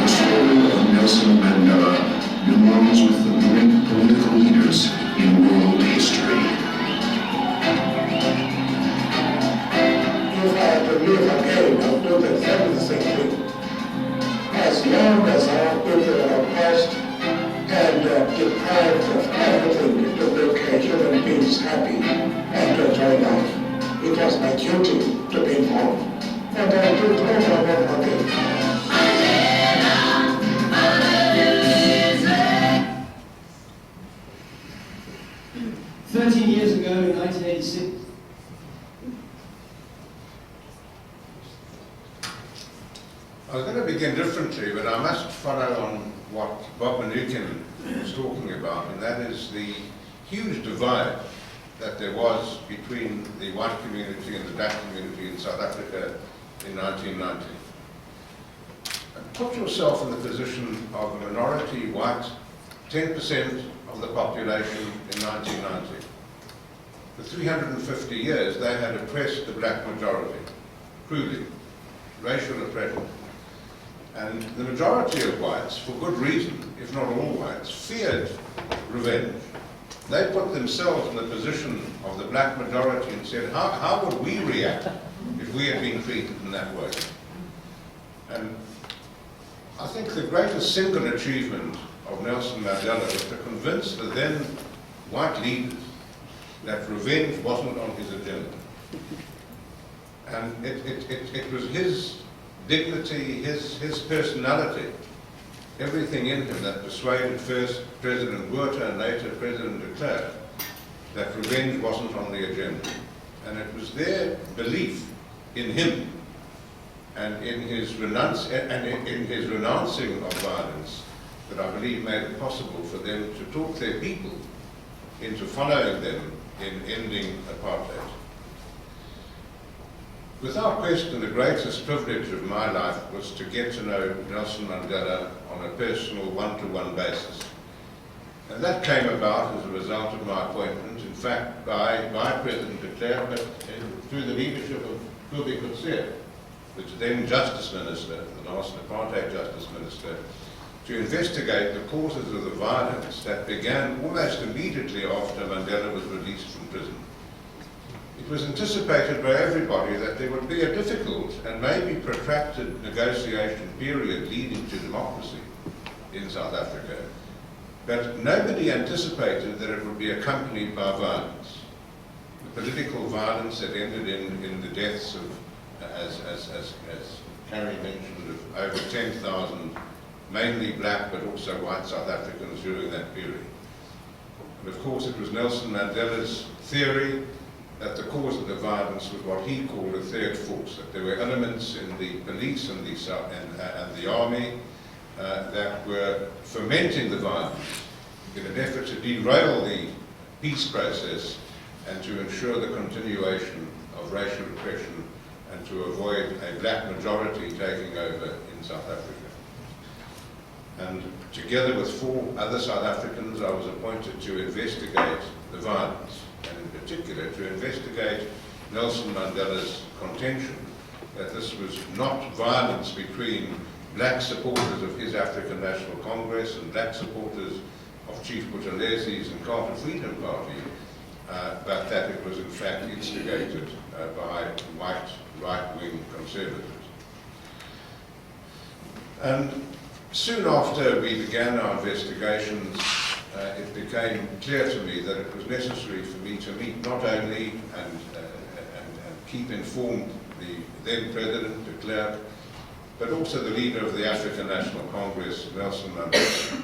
The story of Nelson Mandela belongs with the great political leaders in world history. If I had to live again, I would do exactly the same thing. As long as our people are oppressed and deprived of everything to make human beings happy and to enjoy life, it was my duty to be involved. And I do it over and over again. 13 years ago, in 1986, I was going to begin differently, but I must follow on what Bob Manukin was talking about, and that is the huge divide that there was between the white community and the black community in South Africa in 1990. And put yourself in the position of a minority white, 10% of the population in 1990. For 350 years, they had oppressed the black majority, crudely, racial oppression. And the majority of whites, for good reason, if not all whites, feared revenge. They put themselves in the position of the black majority and said, how would we react if we had been treated in that way? And I think the greatest single achievement of Nelson Mandela was to convince the then white leaders that revenge wasn't on his agenda. And it was his dignity, his personality, everything in him that persuaded first President Botha and later President de Klerk that revenge wasn't on the agenda. And it was their belief in him and in his renouncing of violence that I believe made it possible for them to talk their people into following them in ending apartheid. Without question, the greatest privilege of my life was to get to know Nelson Mandela on a personal, one-to-one basis. And that came about as a result of my appointment, in fact, by President de Klerk, but through the leadership of Kobie Coetzee, the then Justice Minister, the last Apartheid Justice Minister, to investigate the causes of the violence that began almost immediately after Mandela was released from prison. It was anticipated by everybody that there would be a difficult and maybe protracted negotiation period leading to democracy in South Africa, but nobody anticipated that it would be accompanied by violence. The political violence that ended in the deaths of, as Carrie mentioned, of over 10,000 mainly black but also white South Africans during that period. And of course it was Nelson Mandela's theory that the cause of the violence was what he called a third force, that there were elements in the police and the army that were fomenting the violence in an effort to derail the peace process and to ensure the continuation of racial repression and to avoid a black majority taking over in South Africa. And together with 4 other South Africans, I was appointed to investigate the violence, and in particular to investigate Nelson Mandela's contention that this was not violence between black supporters of his African National Congress and black supporters of Chief Buthelezzi's and Carter Freedom Party, but that it was in fact instigated by white right-wing conservatives. And soon after we began our investigations, it became clear to me that it was necessary for me to meet not only and keep informed the then President, de Klerk, but also the leader of the African National Congress, Nelson Mandela.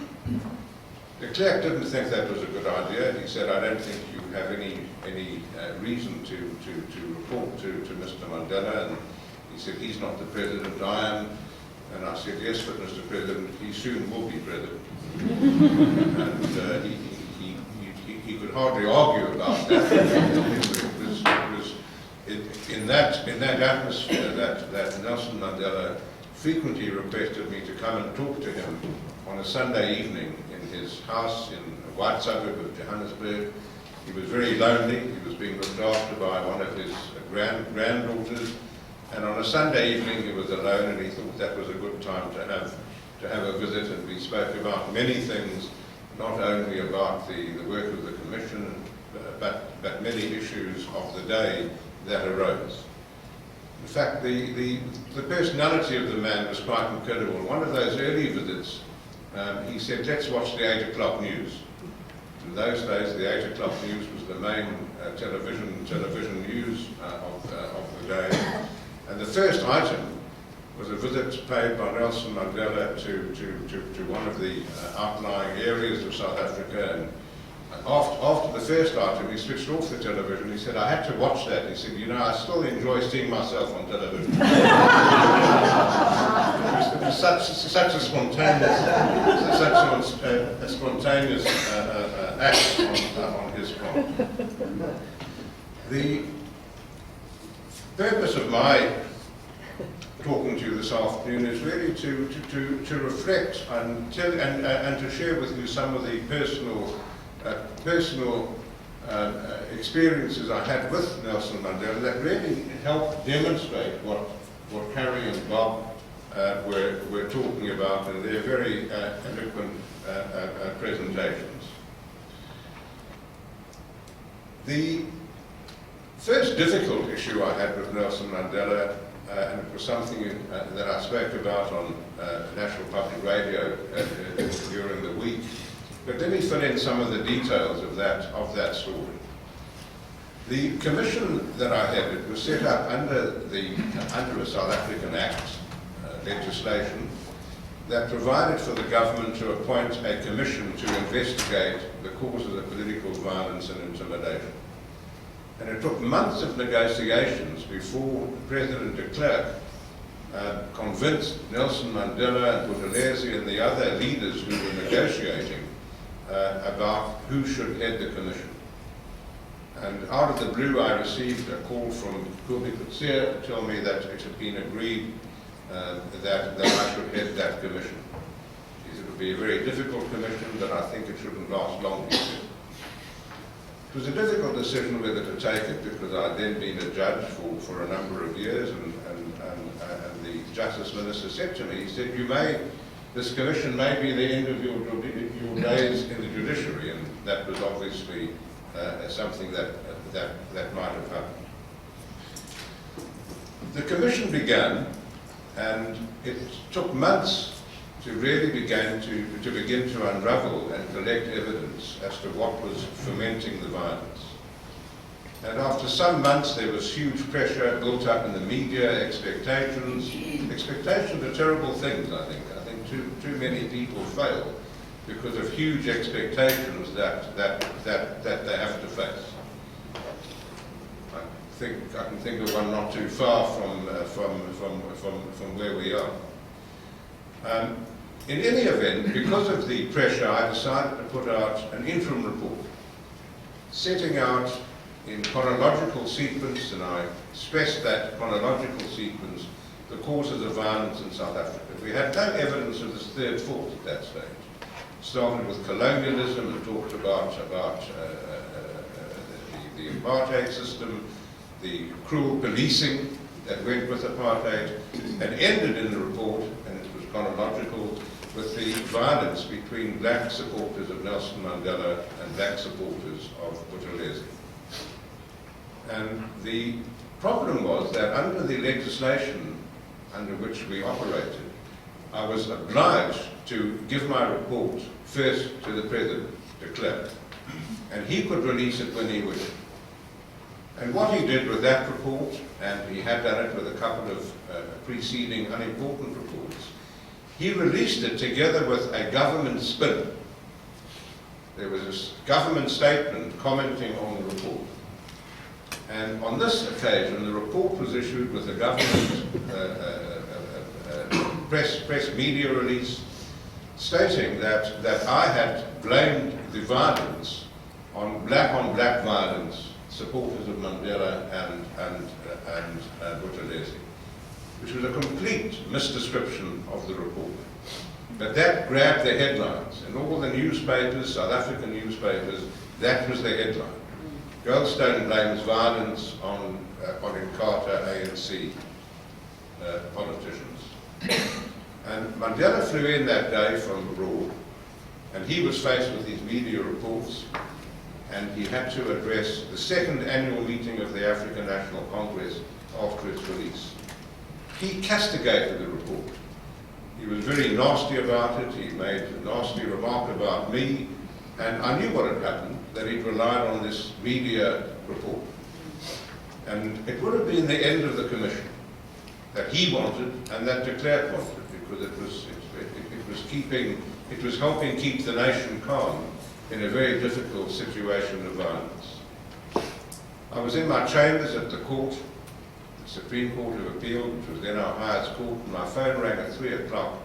De Klerk didn't think that was a good idea. He said, I don't think you have any reason to report to Mr. Mandela. And he said, he's not the President, I am. And I said, yes, but Mr. President, he soon will be President. And he could hardly argue about that. It was in that atmosphere that Nelson Mandela frequently requested me to come and talk to him on a Sunday evening in his house in a white suburb of Johannesburg. He was very lonely. He was being looked after by one of his granddaughters. And on a Sunday evening he was alone, and he thought that was a good time to have a visit. And we spoke about many things, not only about the work of the Commission, but many issues of the day that arose. In fact, the personality of the man was quite incredible. One of those early visits, he said, let's watch the 8 o'clock news. In those days, the 8 o'clock news was the main television news of the day. And the first item was a visit paid by Nelson Mandela to one of the outlying areas of South Africa. And after the first item, he switched off the television. He said, I had to watch that. He said, you know, I still enjoy seeing myself on television. It was such a spontaneous act on his part. The purpose of my talking to you this afternoon is really to reflect and to share with you some of the personal experiences I had with Nelson Mandela that really helped demonstrate what Harry and Bob were talking about in their very eloquent presentations. The first difficult issue I had with Nelson Mandela, and it was something that I spoke about on National Public Radio during the week, but let me fill in some of the details of that story. The commission that I headed was set up under a South African Act legislation that provided for the government to appoint a commission to investigate the causes of political violence and intimidation. And it took months of negotiations before President de Klerk convinced Nelson Mandela and Buthelezi and the other leaders who were negotiating about who should head the commission. And out of the blue, I received a call from Kumi Kutsia to tell me that it had been agreed that I should head that commission. He said it would be a very difficult commission, but I think it shouldn't last long. He said. It was a difficult decision whether to take it, because I'd then been a judge for a number of years, and the Justice Minister said to me, he said, this commission may be the end of your days in the judiciary, and that was obviously something that might have happened. The commission began, and it took months to really begin to unravel and collect evidence as to what was fomenting the violence. And after some months, there was huge pressure built up in the media, expectations. Expectations are terrible things, I think. I think too many people fail because of huge expectations that they have to face. I can think of one not too far from where we are. In any event, because of the pressure, I decided to put out an interim report, setting out in chronological sequence, and I stress that chronological sequence, the causes of violence in South Africa. We had no evidence of this third fault at that stage. Started with colonialism and talked about the apartheid system, the cruel policing that went with apartheid, and ended in the report, and it was chronological, with the violence between black supporters of Nelson Mandela and black supporters of Buthelezi. And the problem was that under the legislation under which we operated, I was obliged to give my report first to the President, de Klerk, and he could release it when he wished. And what he did with that report, and he had done it with a couple of preceding unimportant reports, he released it together with a government spin. There was a government statement commenting on the report. And on this occasion, the report was issued with a government press media release stating that I had blamed the violence on black violence, supporters of Mandela and Buthelezi, which was a complete misdescription of the report. But that grabbed the headlines, and all the newspapers, South African newspapers, that was the headline. Goldstone blames violence on Inkatha ANC politicians. And Mandela flew in that day from abroad, and he was faced with these media reports, and he had to address the second annual meeting of the African National Congress after its release. He castigated the report. He was very nasty about it. He made a nasty remark about me, and I knew what had happened, that he'd relied on this media report. And it would have been the end of the commission that he wanted and that de Klerk wanted, because it was helping keep the nation calm in a very difficult situation of violence. I was in my chambers at the court, the Supreme Court of Appeal, which was then our highest court, and my phone rang at 3 o'clock.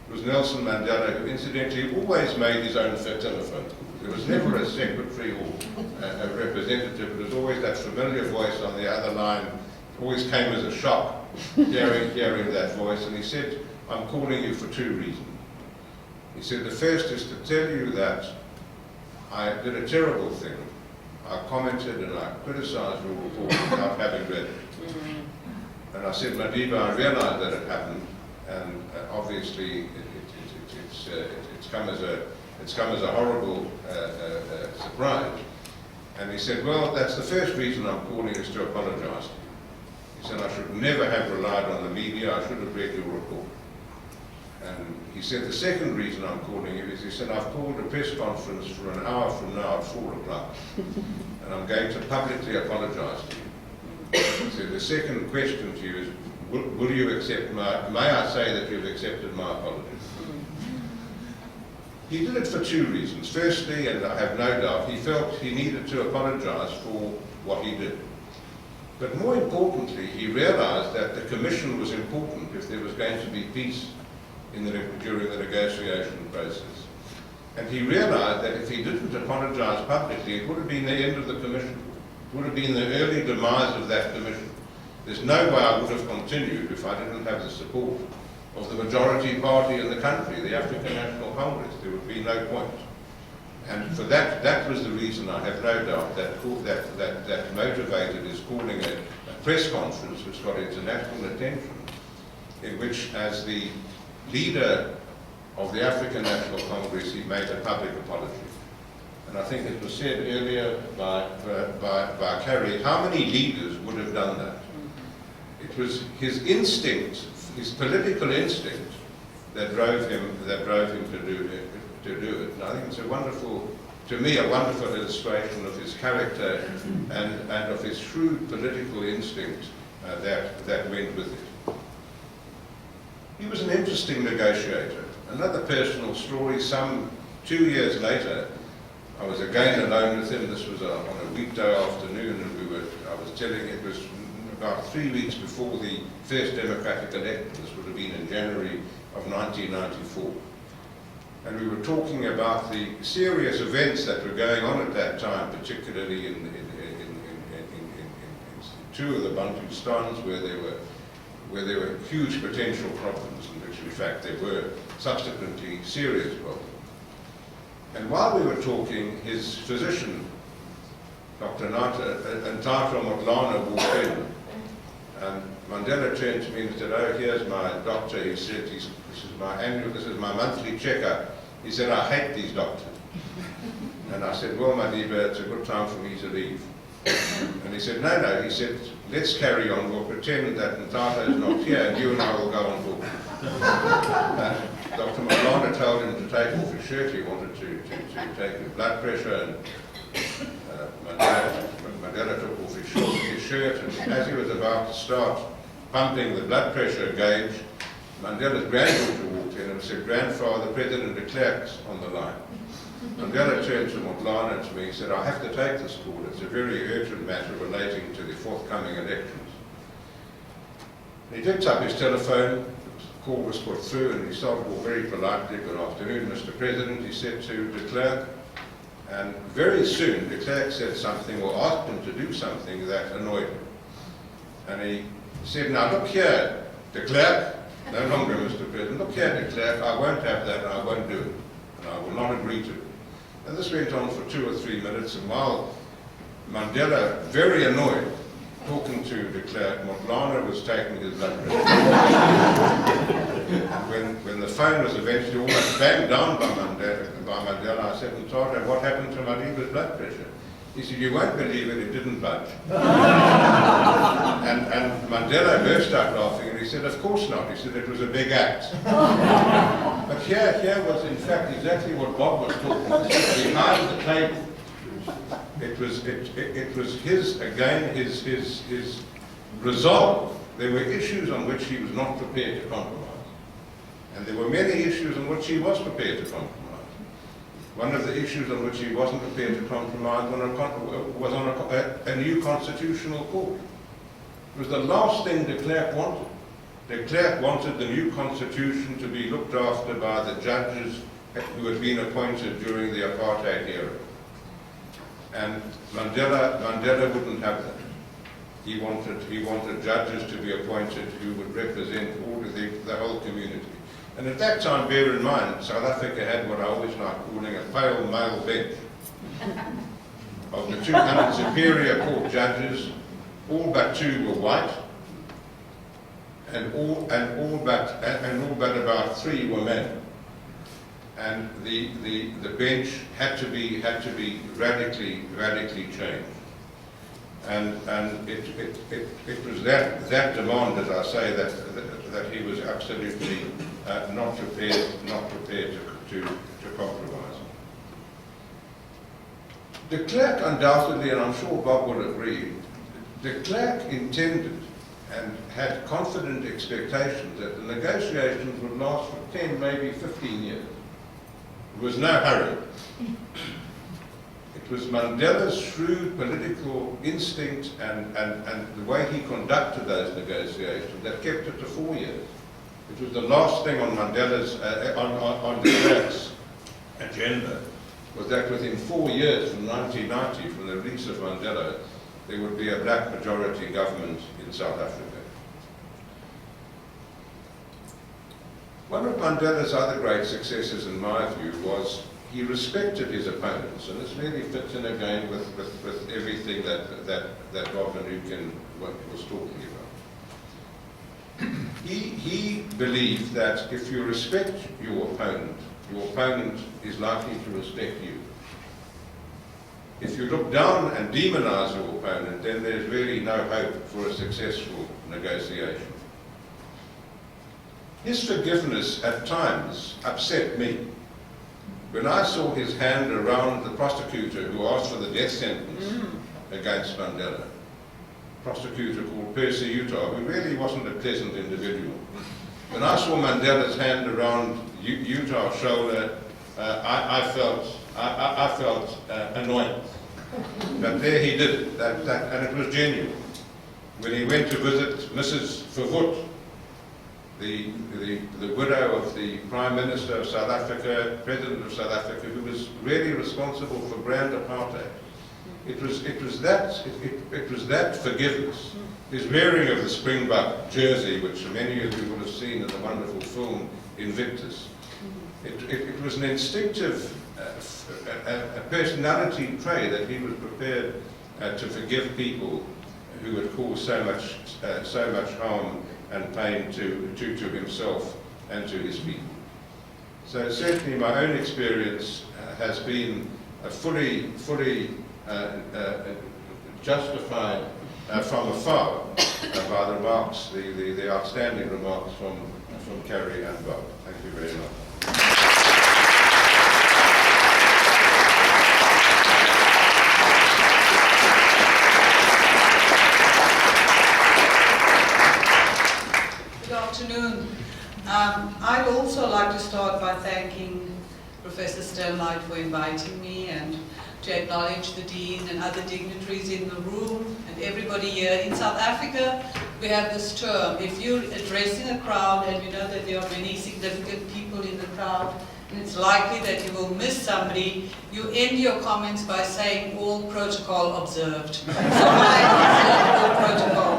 It was Nelson Mandela, who incidentally always made his own telephone call. There was never a secretary or a representative. It was always that familiar voice on the other line. It always came as a shock hearing that voice. And he said, I'm calling you for 2 reasons. He said, the first is to tell you that I did a terrible thing. I commented and I criticized your report without having read it. And I said, Madiba, I realized that it happened, and obviously it's come as a horrible surprise. And he said, well, that's the first reason I'm calling, is to apologize to you. He said, I should never have relied on the media. I should have read your report. And he said, the second reason I'm calling you is, he said, I've called a press conference for an hour from now at 4 o'clock, and I'm going to publicly apologize to you. He said, the second question to you is, will you accept may I say that you've accepted my apology? He did it for 2 reasons. Firstly, and I have no doubt, he felt he needed to apologize for what he did. But more importantly, he realized that the commission was important if there was going to be peace during the negotiation process. And he realized that if he didn't apologize publicly, it would have been the end of the commission. It would have been the early demise of that commission. There's no way I would have continued if I didn't have the support of the majority party in the country, the African National Congress. There would be no point. And for that was the reason, I have no doubt, that motivated his calling a press conference which got international attention, in which, as the leader of the African National Congress, he made a public apology. And I think it was said earlier by Carrie, how many leaders would have done that? It was his instinct, his political instinct, that drove him to do it. And I think it's a wonderful illustration of his character and of his shrewd political instinct that went with it. He was an interesting negotiator. Another personal story, some 2 years later, I was again alone with him. This was on a weekday afternoon, and I was telling, it was about 3 weeks before the first democratic election. This would have been in January of 1994. And we were talking about the serious events that were going on at that time, particularly in 2 of the Bantu stans, where there were where there were huge potential problems, in which in fact there were subsequently serious problems. And while we were talking, his physician, Dr. Ntato Motlana, walked in, and Mandela turned to me and said, "Oh, here's my doctor." He said, this is my monthly checkup. He said, "I hate these doctors." And I said, "Well, Madiba, it's a good time for me to leave." And he said, no, he said, "Let's carry on. We'll pretend that Ntato is not here, and you and I will go on talking." Dr. Motlana told him to take off his shirt. He wanted to take his blood pressure, and Mandela took off his shirt, and as he was about to start pumping the blood pressure gauge, Mandela's granddaughter walked in and said, "Grandfather, President de Klerk's on the line." Mandela turned to Motlana and to me and said, "I have to take this call. It's a very urgent matter relating to the forthcoming elections." He picked up his telephone, the call was put through, and he started off very politely. "Good afternoon, Mr. President," he said to de Klerk. And very soon, de Klerk said something, or asked him to do something that annoyed him. And he said, "Now look here, de Klerk," no longer Mr. President, "look here, de Klerk, I won't have that, and I won't do it, and I will not agree to it." And this went on for 2 or 3 minutes, and while Mandela, very annoyed, talking to de Klerk, Motlana was taking his blood pressure. When the phone was eventually almost banged down by Mandela, I said, "Ntato, what happened to Madiba's blood pressure?" He said, "You won't believe it didn't budge." and Mandela burst out laughing, and he said, "Of course not." He said, "It was a big act." But here was in fact exactly what Bob was talking about. Behind the table, it was his resolve. There were issues on which he was not prepared to compromise. And there were many issues on which he was prepared to compromise. One of the issues on which he wasn't prepared to compromise was on a new constitutional court. It was the last thing de Klerk wanted. De Klerk wanted the new constitution to be looked after by the judges who had been appointed during the apartheid era. And Mandela wouldn't have that. He wanted judges to be appointed who would represent all of the whole community. And at that time, bear in mind, South Africa had what I always like calling a pale male bench. Of the 200 superior court judges, all but 2 were white, and all but about 3 were men. And the bench had to be radically changed. And it was that demand, as I say, that he was absolutely not prepared to compromise. De Klerk undoubtedly, and I'm sure Bob will agree, de Klerk intended and had confident expectations that the negotiations would last for 10, maybe 15 years. There was no hurry. It was Mandela's shrewd political instinct and the way he conducted those negotiations that kept it to 4 years. It was the last thing on Mandela's, on de Klerk's agenda, was that within 4 years from 1990, from the release of Mandela, there would be a black majority government in South Africa. One of Mandela's other great successes, in my view, was he respected his opponents, and this really fits in again with everything that Bob Van Rooyen was talking about. He believed that if you respect your opponent is likely to respect you. If you look down and demonize your opponent, then there's really no hope for a successful negotiation. His forgiveness at times upset me. When I saw his hand around the prosecutor who asked for the death sentence against Mandela, a prosecutor called Percy Utah, who really wasn't a pleasant individual. When I saw Mandela's hand around Utah's shoulder, I felt annoyed. But there he did it, and it was genuine. When he went to visit Mrs. Verwoerd, the widow of the Prime Minister of South Africa, President of South Africa, who was really responsible for grand apartheid, It was that forgiveness. His wearing of the Springbok jersey, which many of you will have seen in the wonderful film Invictus. It was an instinctive a personality trait that he was prepared to forgive people who had caused so much harm and pain to himself and to his people. So certainly my own experience has been fully justified from afar by the remarks, the outstanding remarks from Carrie and Bob. Thank you very much. Good afternoon. I'd also like to start by thanking Professor Sternlight for inviting me and to acknowledge the Dean and other dignitaries in the room and everybody here. In South Africa, we have this term, if you're addressing a crowd and you know that there are many significant people in the crowd, and it's likely that you will miss somebody, you end your comments by saying all protocol observed. So I observed all protocol.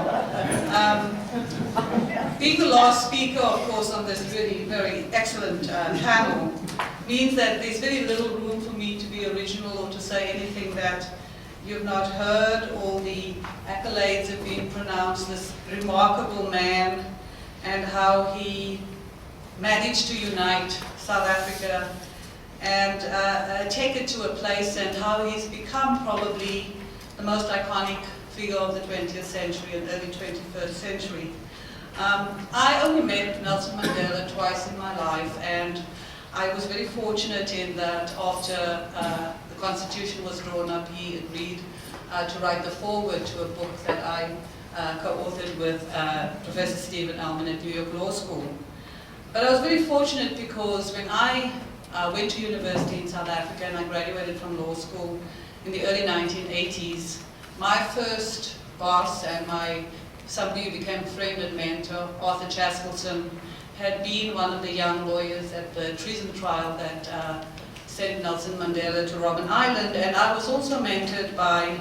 Being the last speaker, of course, on this really very excellent panel means that there's very little room for me to be original or to say anything that you've not heard. All the accolades have been pronounced, this remarkable man and how he managed to unite South Africa and take it to a place, and how he's become probably the most iconic figure of the 20th century and early 21st century. I only met Nelson Mandela twice in my life, and I was very fortunate in that after the Constitution was drawn up, he agreed to write the foreword to a book that I co-authored with Professor Stephen Elman at New York Law School. But I was very fortunate because when I went to university in South Africa and I graduated from law school in the early 1980s, my first boss and somebody who became a friend and mentor, Arthur Chaskelson, had been one of the young lawyers at the treason trial that sent Nelson Mandela to Robben Island. And I was also mentored by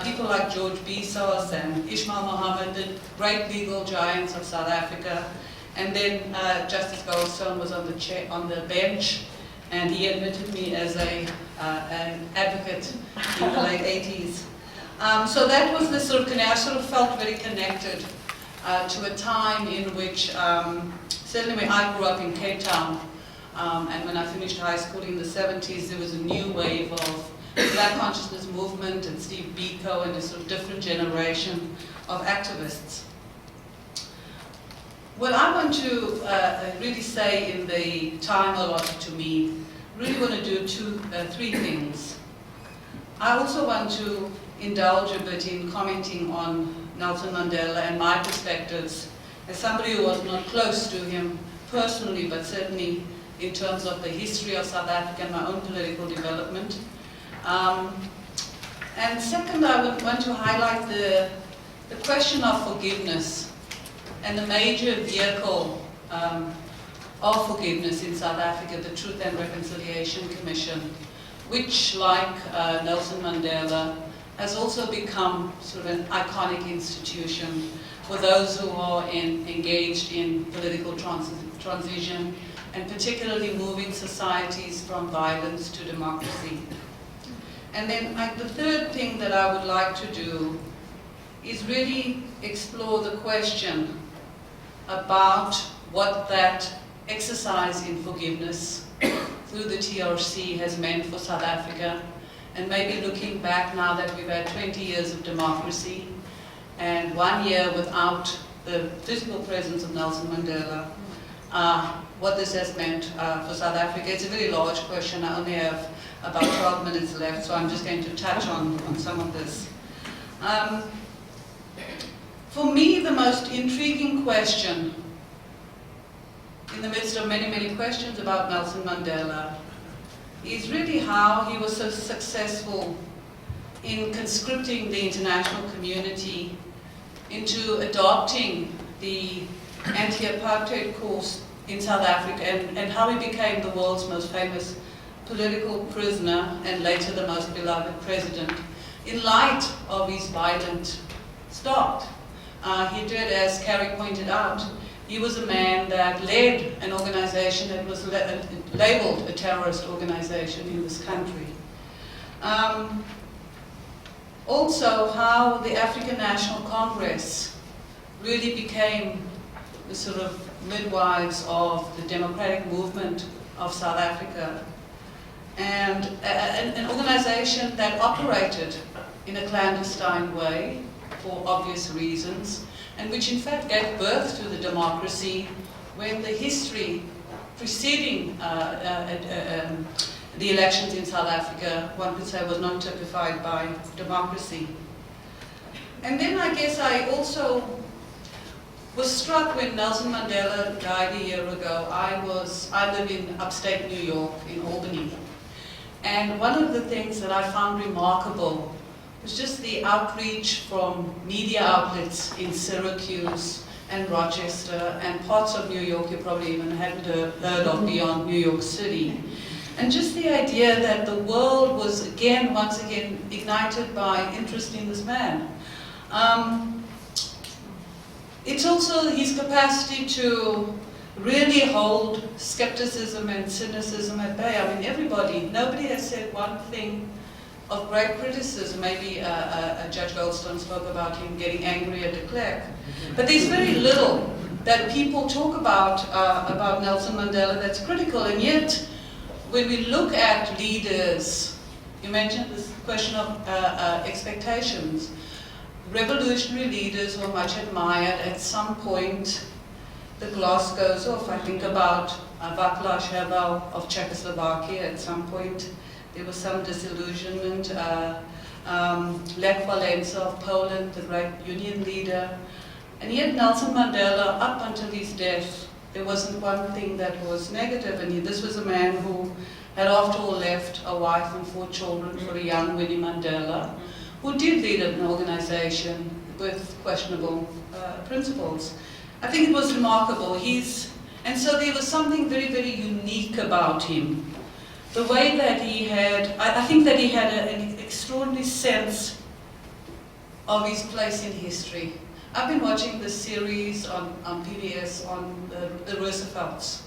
people like George Bezos and Ismail Mohammed, the great legal giants of South Africa. And then Justice Goldstone was on the bench, and he admitted me as an advocate in the late 80s. So that was the sort of, I sort of felt very connected to a time in which, certainly when I grew up in Cape Town, and when I finished high school in the 70s, there was a new wave of Black consciousness movement and Steve Biko and a sort of different generation of activists. What I want to really say in the time allotted to me, really want to do three things. I also want to indulge a bit in commenting on Nelson Mandela and my perspectives as somebody who was not close to him personally, but certainly in terms of the history of South Africa and my own political development. And second, I would want to highlight the question of forgiveness and the major vehicle of forgiveness in South Africa, the Truth and Reconciliation Commission, which, like Nelson Mandela, has also become sort of an iconic institution for those who are engaged in political transition, and particularly moving societies from violence to democracy. And then the third thing that I would like to do is really explore the question about what that exercise in forgiveness through the TRC has meant for South Africa, and maybe looking back now that we've had 20 years of democracy and 1 year without the physical presence of Nelson Mandela, what this has meant for South Africa. It's a very large question. I only have about 12 minutes left, so I'm just going to touch on some of this. For me, the most intriguing question, in the midst of many, many questions about Nelson Mandela, is really how he was so successful in conscripting the international community into adopting the anti-apartheid course in South Africa, and how he became the world's most famous political prisoner and later the most beloved president. in light of his violent start. He did, as Carrie pointed out, he was a man that led an organization that was labeled a terrorist organization in this country. Also, how the African National Congress really became the sort of midwives of the democratic movement of South Africa, and an organization that operated in a clandestine way for obvious reasons, and which in fact gave birth to the democracy when the history preceding the elections in South Africa, one could say, was not typified by democracy. And then I guess I also was struck when Nelson Mandela died a year ago. I live in upstate New York, in Albany. And one of the things that I found remarkable was just the outreach from media outlets in Syracuse and Rochester and parts of New York you probably even hadn't heard of beyond New York City. And just the idea that the world was once again ignited by interest in this man. It's also his capacity to really hold skepticism and cynicism at bay. I mean, nobody has said one thing of great criticism. Maybe Judge Goldstone spoke about him getting angry at de Klerk. But there's very little that people talk about Nelson Mandela that's critical, and yet when we look at leaders, you mentioned this question of expectations. Revolutionary leaders were much admired. At some point, the glass goes off. I think about Václav Havel of Czechoslovakia. At some point, there was some disillusionment. Lech Walesa of Poland, the great union leader. And yet Nelson Mandela, up until his death, there wasn't one thing that was negative. And this was a man who had, after all, left a wife and 4 children for a young Winnie Mandela, who did lead an organization with questionable principles. I think it was remarkable. And so there was something very, very unique about him. The way that he had, I think that he had an extraordinary sense of his place in history. I've been watching this series on PBS on the Roosevelts.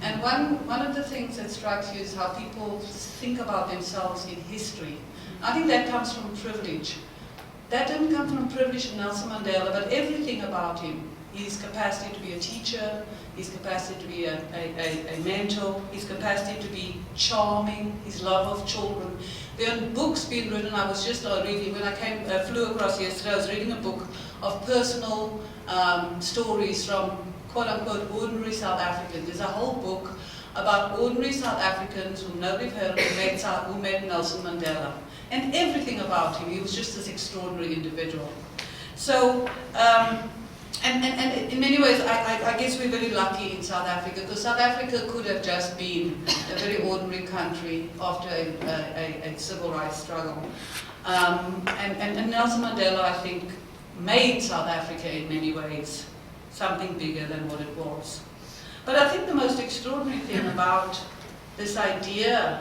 And one of the things that strikes you is how people think about themselves in history. I think that comes from privilege. That didn't come from privilege in Nelson Mandela, but everything about him. His capacity to be a teacher, his capacity to be a mentor, his capacity to be charming, his love of children. There are books being written. I was just reading, when I flew across yesterday, I was reading a book of personal stories from quote-unquote ordinary South Africans. There's a whole book about ordinary South Africans who nobody heard of, who met Nelson Mandela. And everything about him, he was just this extraordinary individual. So, and in many ways, I guess we're very lucky in South Africa, because South Africa could have just been a very ordinary country after a civil rights struggle. And Nelson Mandela, I think, made South Africa in many ways something bigger than what it was. But I think the most extraordinary thing about this idea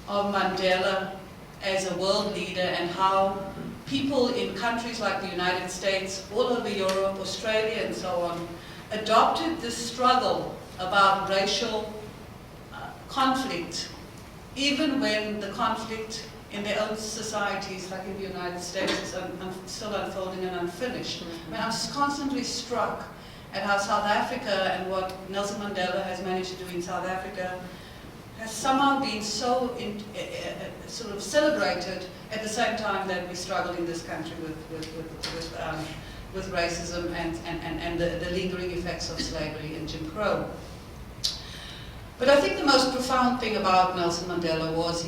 of Mandela as a world leader, and how people in countries like the United States, all over Europe, Australia and so on, adopted this struggle about racial conflict, even when the conflict in their own societies, like in the United States, is still unfolding and unfinished. I mean, I'm constantly struck at how South Africa and what Nelson Mandela has managed to do in South Africa has somehow been so sort of celebrated at the same time that we struggle in this country with racism and the lingering effects of slavery and Jim Crow. But I think the most profound thing about Nelson Mandela was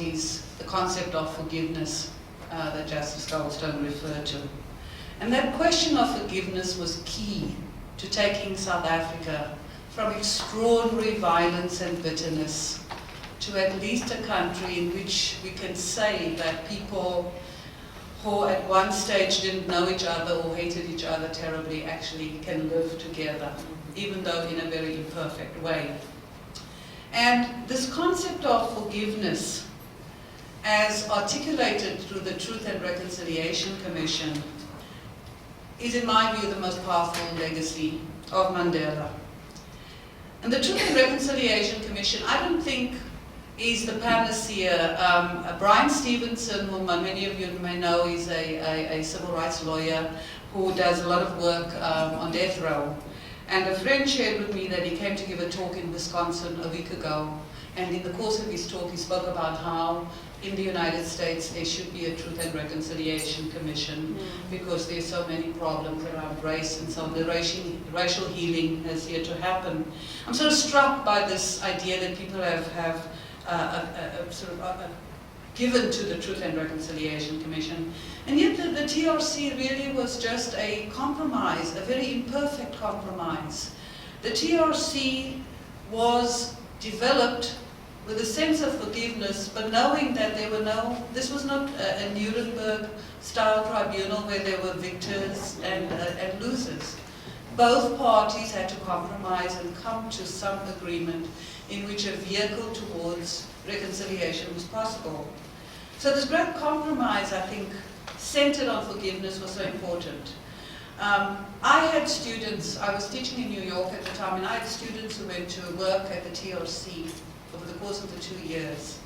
the concept of forgiveness that Justice Goldstone referred to. And that question of forgiveness was key to taking South Africa from extraordinary violence and bitterness to at least a country in which we can say that people who at one stage didn't know each other or hated each other terribly actually can live together, even though in a very imperfect way. And this concept of forgiveness as articulated through the Truth and Reconciliation Commission, is in my view the most powerful legacy of Mandela. And the Truth and Reconciliation Commission, I don't think, is the panacea. Brian Stevenson, whom many of you may know, is a civil rights lawyer who does a lot of work on death row. And a friend shared with me that he came to give a talk in Wisconsin a week ago. And in the course of his talk, he spoke about how in the United States there should be a Truth and Reconciliation Commission because there's so many problems around race, and so the racial healing has yet to happen. I'm sort of struck by this idea that people have given to the Truth and Reconciliation Commission. And yet the TRC really was just a compromise, a very imperfect compromise. The TRC was developed with a sense of forgiveness, but knowing that this was not a Nuremberg-style tribunal where there were victors and losers. Both parties had to compromise and come to some agreement in which a vehicle towards reconciliation was possible. So this great compromise, I think, centered on forgiveness was so important. I had students, I was teaching in New York at the time, and I had students who went to work at the TRC over the course of the 2 years.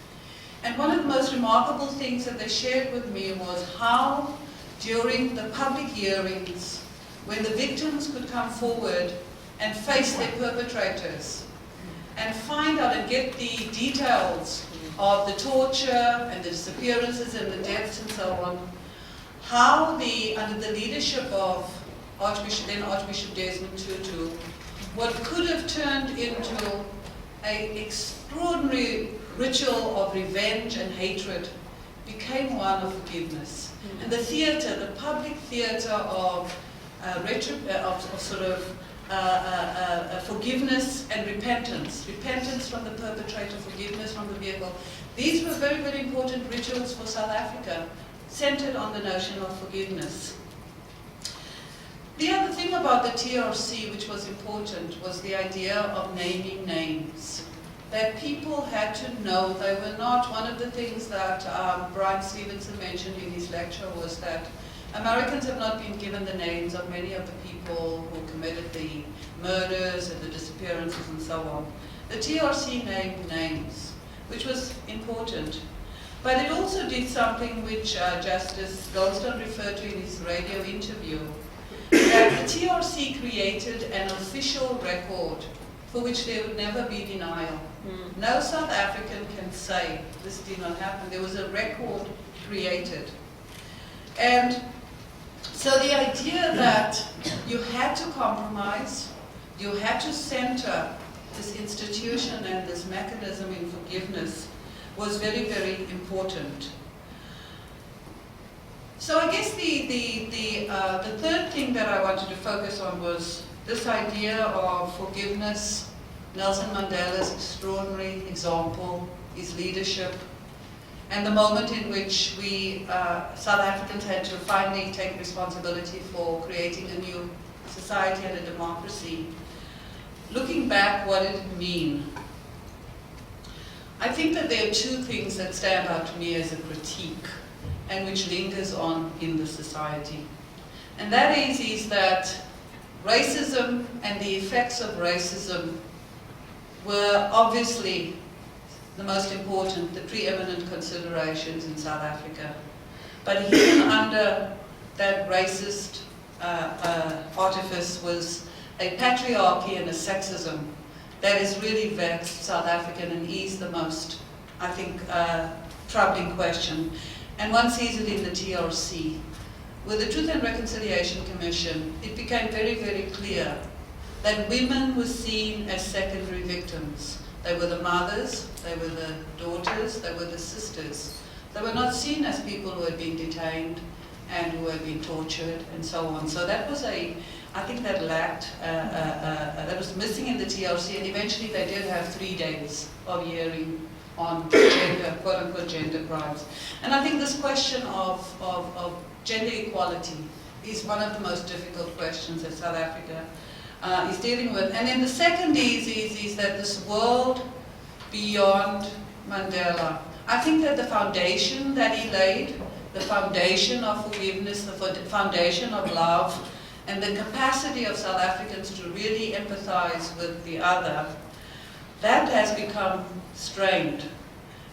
And one of the most remarkable things that they shared with me was how during the public hearings, when the victims could come forward and face their perpetrators and find out and get the details of the torture and the disappearances and the deaths and so on, how under the leadership of then Archbishop Desmond Tutu, what could have turned into an extraordinary ritual of revenge and hatred became one of forgiveness. And the theater, the public theater of forgiveness and repentance. Repentance from the perpetrator, forgiveness from the vehicle. These were very, very important rituals for South Africa, centered on the notion of forgiveness. The other thing about the TRC, which was important, was the idea of naming names. That people had to know they were not. One of the things that Brian Stevenson mentioned in his lecture was that Americans have not been given the names of many of the people who committed the murders and the disappearances and so on. The TRC named names, which was important. But it also did something which Justice Goldstone referred to in his radio interview, that the TRC created an official record for which there would never be denial. No South African can say this did not happen. There was a record created. And so the idea that you had to compromise, you had to center this institution and this mechanism in forgiveness was very, very important. So I guess the third thing that I wanted to focus on was this idea of forgiveness, Nelson Mandela's extraordinary example, his leadership, and the moment in which we, South Africans, had to finally take responsibility for creating a new society and a democracy. Looking back, what did it mean? I think that there are two things that stand out to me as a critique and which lingers on in the society. And that is that racism and the effects of racism were obviously the most important, the preeminent considerations in South Africa. But hidden under that racist artifice was a patriarchy and a sexism that has really vexed South African and is the most, I think, troubling question. And one sees it in the TRC. With the Truth and Reconciliation Commission, it became very, very clear that women were seen as secondary victims. They were the mothers, they were the daughters, they were the sisters. They were not seen as people who had been detained and who had been tortured and so on. So that was I think that lacked, that was missing in the TRC, and eventually they did have 3 days of hearing on gender, quote-unquote gender crimes. And I think this question of gender equality is one of the most difficult questions that South Africa is dealing with. And then the second is that this world beyond Mandela I think that the foundation that he laid, the foundation of forgiveness, the foundation of love, and the capacity of South Africans to really empathize with the other, that has become strained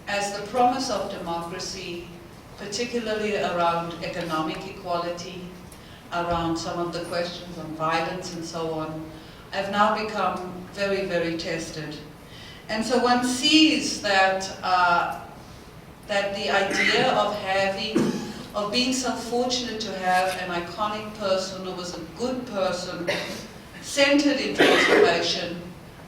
as the promise of democracy, particularly around economic equality, around some of the questions on violence and so on, have now become very, very tested. And so one sees that, that the idea of being so fortunate to have an iconic person who was a good person, centered in transformation,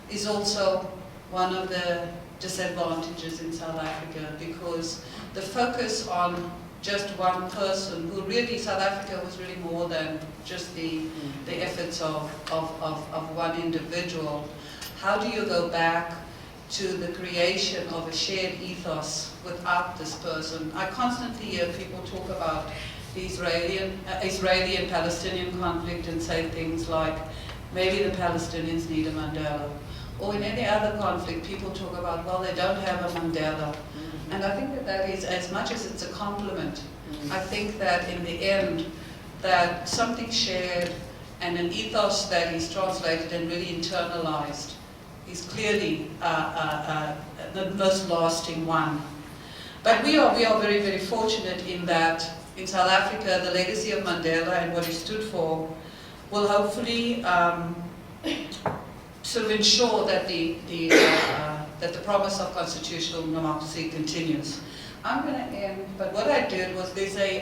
is also one of the disadvantages in South Africa, because the focus on just one person, who really, South Africa was really more than just the efforts of one individual. How do you go back to the creation of a shared ethos without this person? I constantly hear people talk about the Israeli and Palestinian conflict and say things like, maybe the Palestinians need a Mandela. Or in any other conflict, people talk about, well, they don't have a Mandela. And I think that that is, as much as it's a compliment, I think that in the end, that something shared and an ethos that is translated and really internalized is clearly the most lasting one. But we are very, very fortunate in that in South Africa, the legacy of Mandela and what he stood for will hopefully sort of ensure that that the promise of constitutional democracy continues. I'm going to end, but what I did was, there's a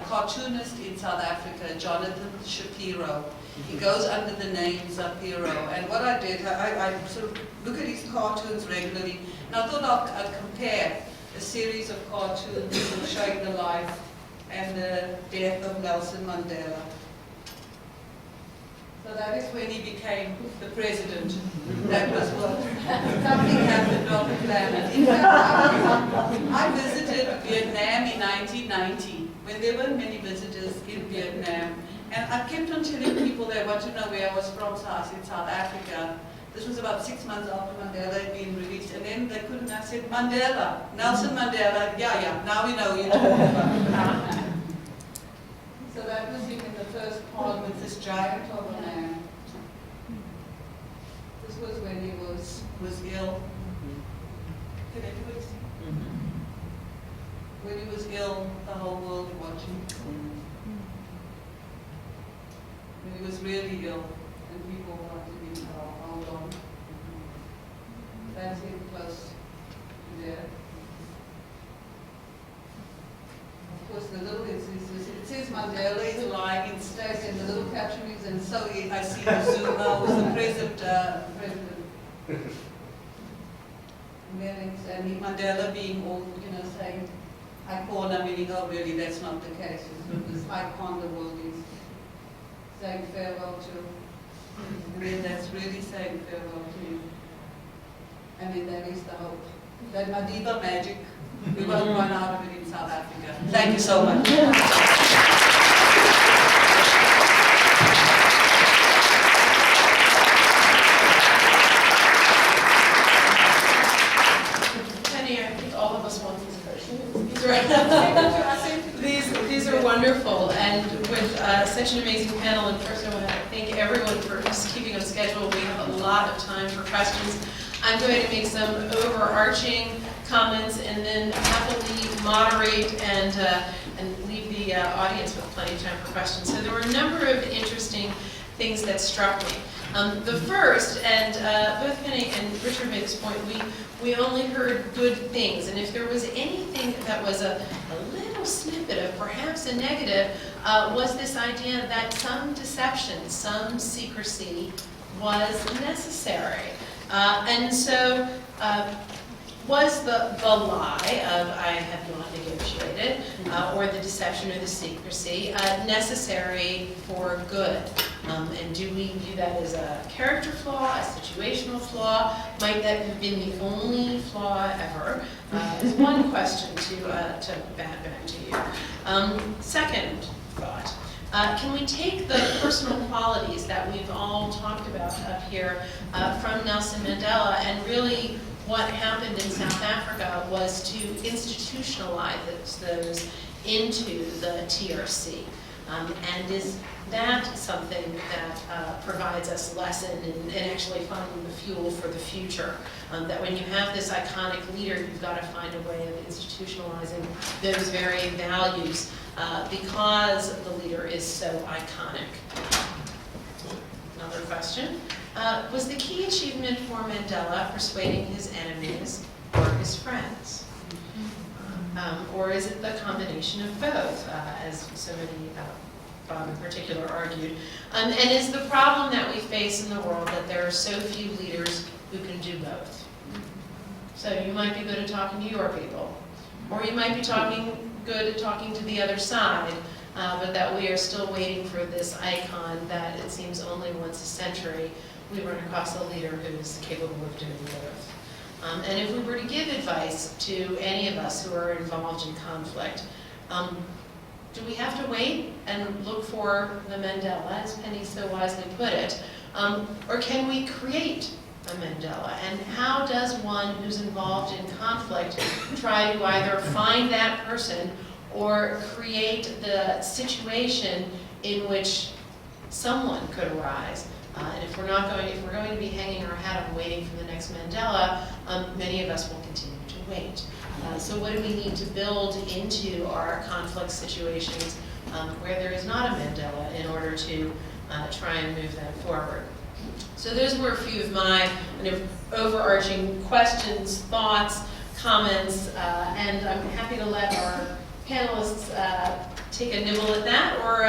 cartoonist in South Africa, Jonathan Shapiro. He goes under the name Zapiro. And what I did, I sort of look at his cartoons regularly, and I thought I'd compare a series of cartoons showing the life and the death of Nelson Mandela. So that is when he became the president. That was what something happened on the planet. In fact, I visited Vietnam in 1990, when there weren't many visitors in Vietnam. And I kept on telling people they want to know where I was from, so I said South Africa. This was about 6 months after Mandela had been released. And then they couldn't, I said, Mandela, Nelson Mandela, yeah, now we know you're talking about. So that was him in the first parliament, this giant of a man. This was when he was ill. Can everybody see? When he was ill, the whole world watching. When he was really ill, and people wanted him to hold on. That's him close to there. Of course, the little, it says Mandela is lying in state, and the little caption is, and so I see Zuma was the president. And then it's, and Mandela being all, saying, icon, meaning, oh really, that's not the case. It's this icon the world is saying farewell to. And then that's really saying farewell to him. And then that is the hope. That Madiba magic, we won't run out of it in South Africa. Thank you so much. Penny, I think all of us want these questions. These are wonderful, and with such an amazing panel. And first, I want to thank everyone for just keeping on schedule. We have a lot of time for questions. I'm going to make some overarching comments and then happily moderate and leave the audience with plenty of time for questions. So there were a number of interesting things that struck me. The first, and both Penny and Richard made this point, we only heard good things, and if there was anything that was a little snippet of perhaps a negative, was this idea that some deception, some secrecy was necessary. And so was the lie of I have not negotiated, or the deception or the secrecy, necessary for good? And do we view that as a character flaw, a situational flaw? Might that have been the only flaw ever? Is one question to bat back to you. Second thought. Can we take the personal qualities that we've all talked about up here from Nelson Mandela and really what happened in South Africa was to institutionalize those into the TRC. And is that something that provides us lesson in actually finding the fuel for the future? That when you have this iconic leader, you've got to find a way of institutionalizing those very values because the leader is so iconic. Another question. Was the key achievement for Mandela persuading his enemies or his friends? Or is it the combination of both, as so many, Bob in particular, argued? And is the problem that we face in the world that there are so few leaders who can do both? So you might be good at talking to your people, or you might be good at talking to the other side, but that we are still waiting for this icon that it seems only once a century we run across a leader who is capable of doing both. And if we were to give advice to any of us who are involved in conflict, do we have to wait and look for the Mandela, as Penny so wisely put it, or can we create a Mandela? And how does one who's involved in conflict try to either find that person or create the situation in which someone could arise? And if we're going to be hanging our hat on waiting for the next Mandela, many of us will continue to wait. So what do we need to build into our conflict situations where there is not a Mandela in order to try and move that forward? So those were a few of my kind of overarching questions, thoughts, comments, and I'm happy to let our panelists take a nibble at that, or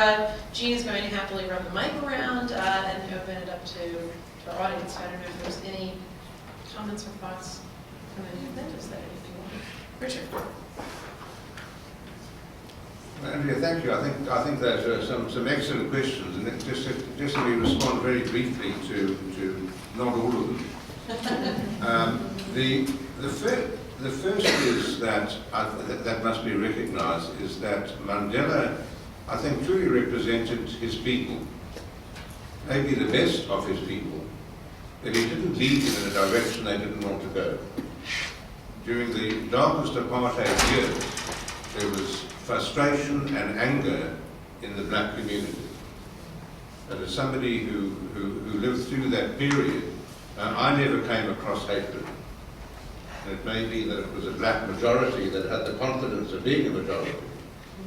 Jean is going to happily run the mic around and open it up to our audience. I don't know if there's any comments or thoughts from any of them. Is there anything? Richard. Andrea, thank you. I think there's some excellent questions, and just let me respond very briefly to not all of them. The first is that that must be recognised is that Mandela, I think, truly represented his people, maybe the best of his people, that he didn't lead them in a direction they didn't want to go. During the darkest apartheid years, there was frustration and anger in the black community. And as somebody who lived through that period, I never came across hatred. And it may be that it was a black majority that had the confidence of being a majority.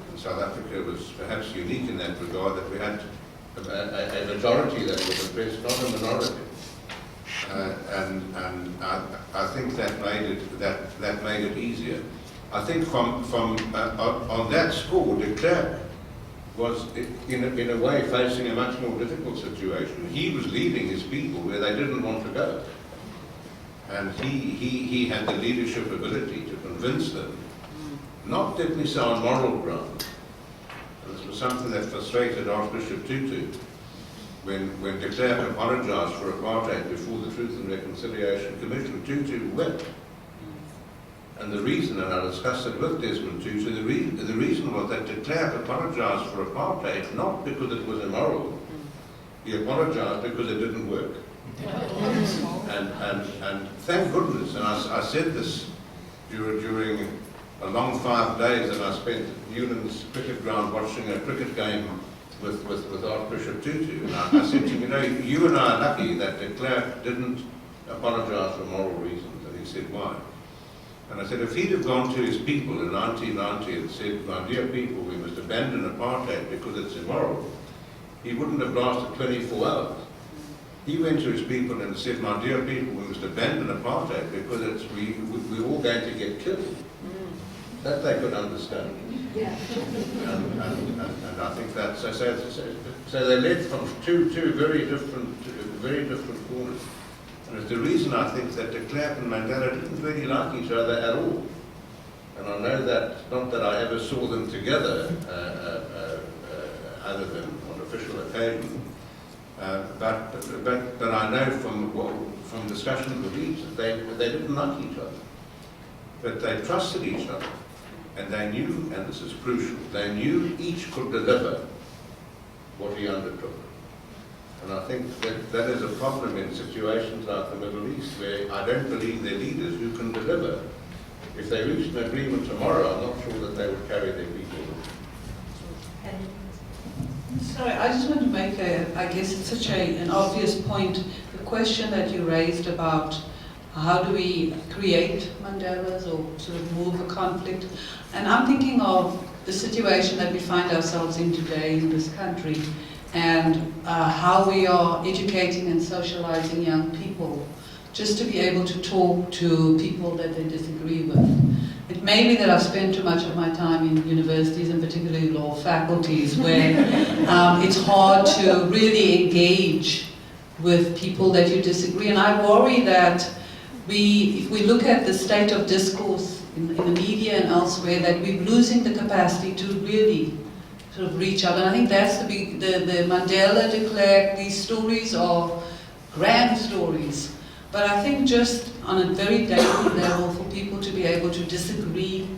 And South Africa was perhaps unique in that regard, that we had a majority that was oppressed, not a minority. And I think that made it easier. I think on that score, de Klerk was in a way facing a much more difficult situation. He was leading his people where they didn't want to go. And he had the leadership ability to convince them, not did we say on moral grounds. And this was something that frustrated Archbishop Tutu when de Klerk apologized for apartheid before the Truth and Reconciliation Commission. Tutu wept. And the reason, and I discussed it with Desmond Tutu, the reason was that de Klerk apologized for apartheid not because it was immoral. He apologized because it didn't work. And thank goodness, and I said this during a long 5 days that I spent at Newlands cricket ground watching a cricket game with Archbishop Tutu, and I said to him, you know, you and I are lucky that de Klerk didn't apologise for moral reasons. And he said, why? And I said, if he'd have gone to his people in 1990 and said, my dear people, we must abandon apartheid because it's immoral, he wouldn't have lasted 24 hours. He went to his people and said, my dear people, we must abandon apartheid because we're all going to get killed. That they could understand. Yeah. And I think that's, so they led from two very different corners. And it's the reason I think that de Klerk and Mandela didn't really like each other at all. And I know that, not that I ever saw them together, other than on official occasion, but I know from discussions with each that they didn't like each other. But they trusted each other. And they knew, and this is crucial, they knew each could deliver what he undertook. And I think that is a problem in situations like the Middle East, where I don't believe they're leaders who can deliver. If they reached an agreement tomorrow, I'm not sure that they would carry their people. Sorry, I just want to make I guess it's such an obvious point, the question that you raised about how do we create Mandelas or sort of move a conflict. And I'm thinking of the situation that we find ourselves in today in this country, and how we are educating and socializing young people just to be able to talk to people that they disagree with. It may be that I've spent too much of my time in universities, and particularly law faculties, where it's hard to really engage with people that you disagree. And I worry that if we look at the state of discourse in the media and elsewhere, that we're losing the capacity to really sort of reach out. And I think that's the Mandela declared, these stories are grand stories. But I think just on a very daily level, for people to be able to disagree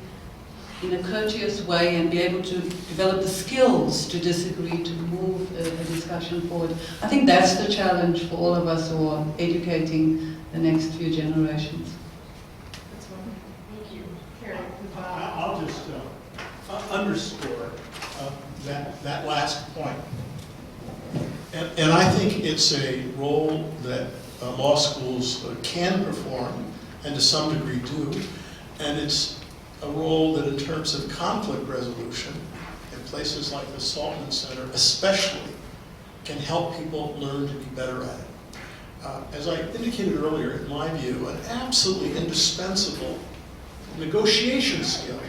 in a courteous way and be able to develop the skills to disagree, to move a discussion forward, I think that's the challenge for all of us who are educating the next few generations. That's wonderful. Thank you. Here, I'll just underscore that last point. And I think it's a role that law schools can perform, and to some degree do, and it's a role that in terms of conflict resolution, in places like the Saltman Center especially, can help people learn to be better at it. As I indicated earlier, in my view, an absolutely indispensable negotiation skill,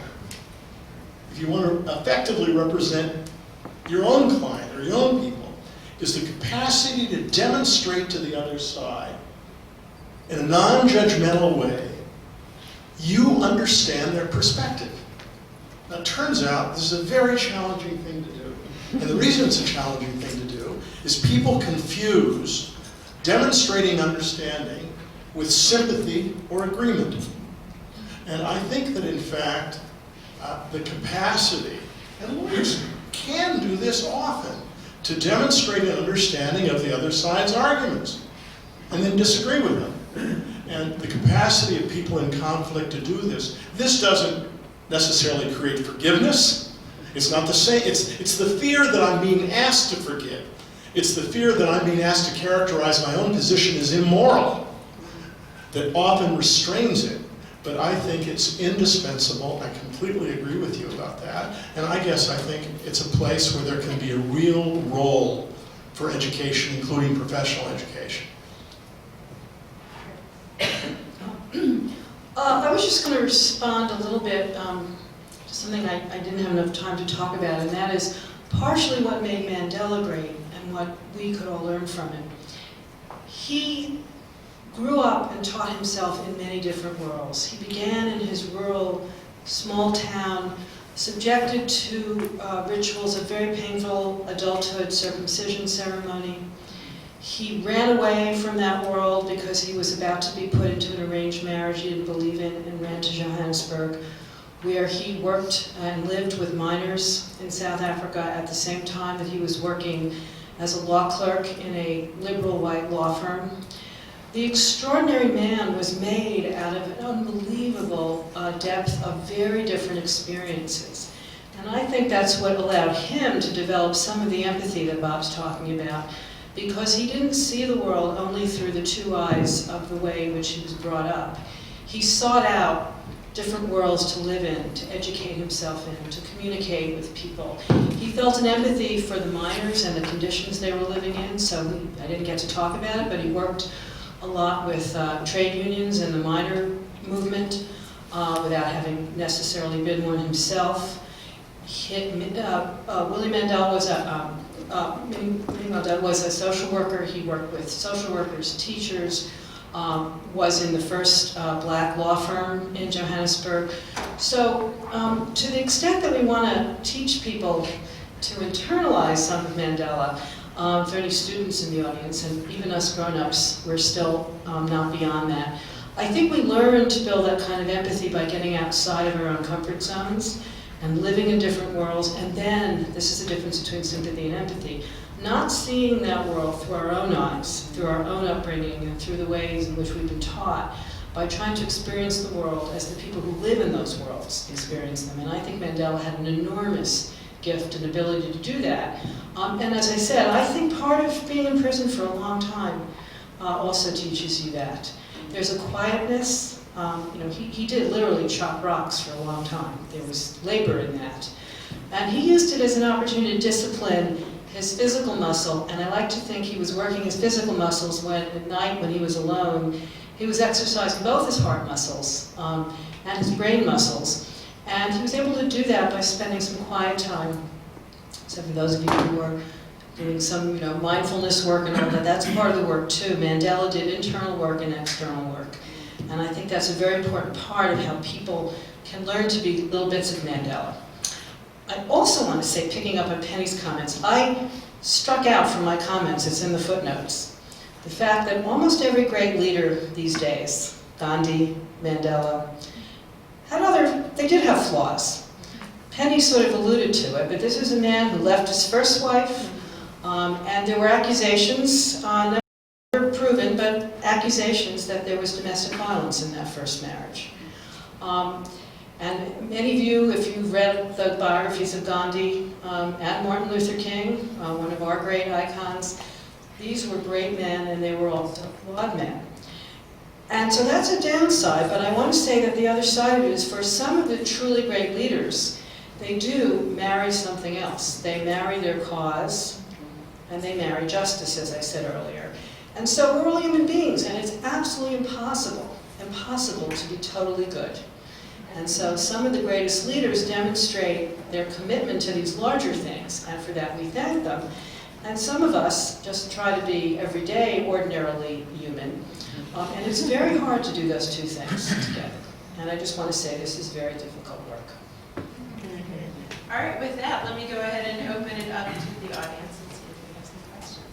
if you want to effectively represent your own client or your own people, is the capacity to demonstrate to the other side, in a non-judgmental way, you understand their perspective. Now, it turns out this is a very challenging thing to do. And the reason it's a challenging thing to do is people confuse demonstrating understanding with sympathy or agreement. And I think that, in fact, the capacity, and lawyers can do this often, to demonstrate an understanding of the other side's arguments, and then disagree with them. And the capacity of people in conflict to do this doesn't necessarily create forgiveness. It's not the same. It's the fear that I'm being asked to forgive. It's the fear that I'm being asked to characterize my own position as immoral that often restrains it. But I think it's indispensable. I completely agree with you about that. And I guess I think it's a place where there can be a real role for education, including professional education. I was just going to respond a little bit to something I didn't have enough time to talk about, and that is partially what made Mandela great and what we could all learn from him. He grew up and taught himself in many different worlds. He began in his rural, small town, subjected to rituals of very painful adulthood, circumcision ceremony. He ran away from that world because he was about to be put into an arranged marriage he didn't believe in, and ran to Johannesburg, where he worked and lived with miners in South Africa at the same time that he was working as a law clerk in a liberal white law firm. The extraordinary man was made out of an unbelievable depth of very different experiences. And I think that's what allowed him to develop some of the empathy that Bob's talking about, because he didn't see the world only through the two eyes of the way in which he was brought up. He sought out different worlds to live in, to educate himself in, to communicate with people. He felt an empathy for the miners and the conditions they were living in, so I didn't get to talk about it, but he worked a lot with trade unions and the miner movement without having necessarily been one himself. Willie Mandel was a social worker. He worked with social workers, teachers, was in the first black law firm in Johannesburg. So to the extent that we want to teach people to internalize some of Mandela, for any students in the audience, and even us grown-ups, we're still not beyond that. I think we learn to build that kind of empathy by getting outside of our own comfort zones and living in different worlds, and then, this is the difference between sympathy and empathy, not seeing that world through our own eyes, through our own upbringing, and through the ways in which we've been taught, by trying to experience the world as the people who live in those worlds experience them. And I think Mandela had an enormous gift and ability to do that. And as I said, I think part of being in prison for a long time also teaches you that. There's a quietness. He did literally chop rocks for a long time. There was labor in that. And he used it as an opportunity to discipline his physical muscle, and I like to think he was working his physical muscles when, at night, when he was alone, he was exercising both his heart muscles and his brain muscles. And he was able to do that by spending some quiet time. So for those of you who are doing some mindfulness work and all that, that's part of the work too. Mandela did internal work and external work. And I think that's a very important part of how people can learn to be little bits of Mandela. I also want to say, picking up on Penny's comments, I struck out from my comments, it's in the footnotes, the fact that almost every great leader these days, Gandhi, Mandela, they did have flaws. Penny sort of alluded to it, but this is a man who left his first wife, and there were accusations, never proven, but accusations that there was domestic violence in that first marriage. And many of you, if you've read the biographies of Gandhi and Martin Luther King, one of our great icons, these were great men and they were also flawed men. And so that's a downside, but I want to say that the other side of it is for some of the truly great leaders, they do marry something else. They marry their cause and they marry justice, as I said earlier. And so we're all human beings and it's absolutely impossible to be totally good. And so some of the greatest leaders demonstrate their commitment to these larger things, and for that we thank them. And some of us just try to be, every day, ordinarily human. And it's very hard to do those two things together. And I just want to say this is very difficult work. All right, with that, let me go ahead and open it up to the audience and see if we have some questions.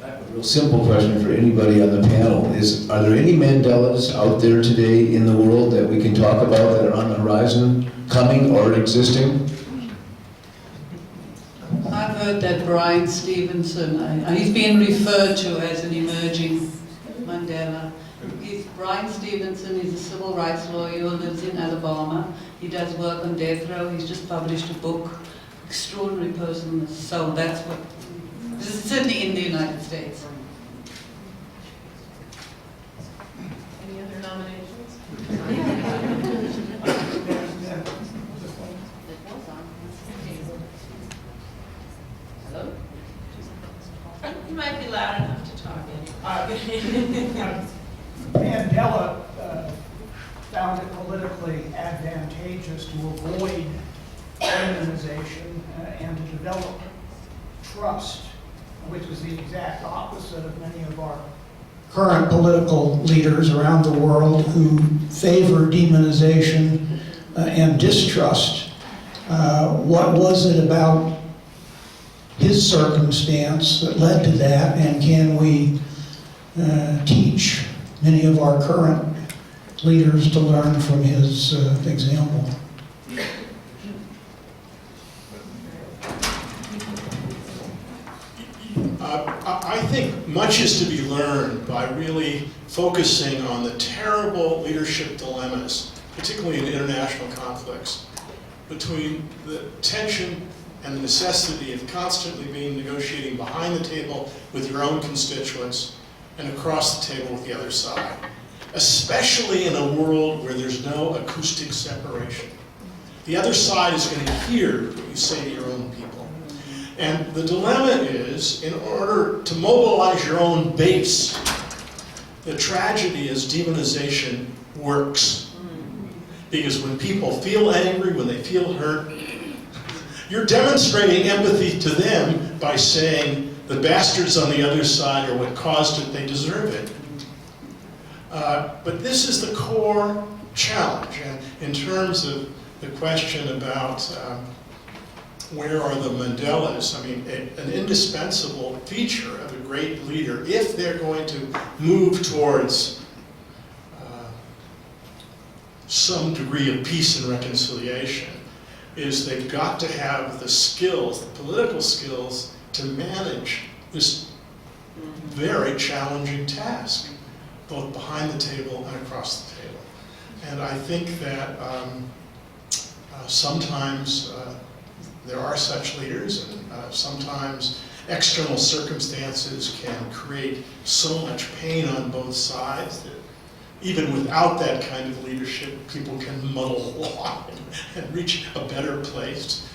I have a real simple question for anybody on the panel is, are there any Mandelas out there today in the world that we can talk about that are on the horizon, coming or existing? I've heard that Brian Stevenson, he's being referred to as an emerging Mandela. Brian Stevenson is a civil rights lawyer who lives in Alabama. He does work on death row. He's just published a book, extraordinary person. So that's what, this is certainly in the United States. Any other nominations? Hello? You might be loud enough to talk in. Mandela found it politically advantageous to avoid demonization and to develop trust, which was the exact opposite of many of our current political leaders around the world who favor demonization and distrust. What was it about his circumstance that led to that, and can we teach many of our current leaders to learn from his example? I think much is to be learned by really focusing on the terrible leadership dilemmas, particularly in international conflicts, between the tension and the necessity of constantly negotiating behind the table with your own constituents and across the table with the other side, especially in a world where there's no acoustic separation. The other side is going to hear what you say to your own people. And the dilemma is, in order to mobilize your own base, the tragedy is demonization works. Because when people feel angry, when they feel hurt, you're demonstrating empathy to them by saying, the bastards on the other side are what caused it, they deserve it. But this is the core challenge. And in terms of the question about where are the Mandelas, I mean, an indispensable feature of a great leader, if they're going to move towards some degree of peace and reconciliation, is they've got to have the skills, the political skills, to manage this very challenging task, both behind the table and across the table. And I think that sometimes there are such leaders, and sometimes external circumstances can create so much pain on both sides that even without that kind of leadership, people can muddle along and reach a better place.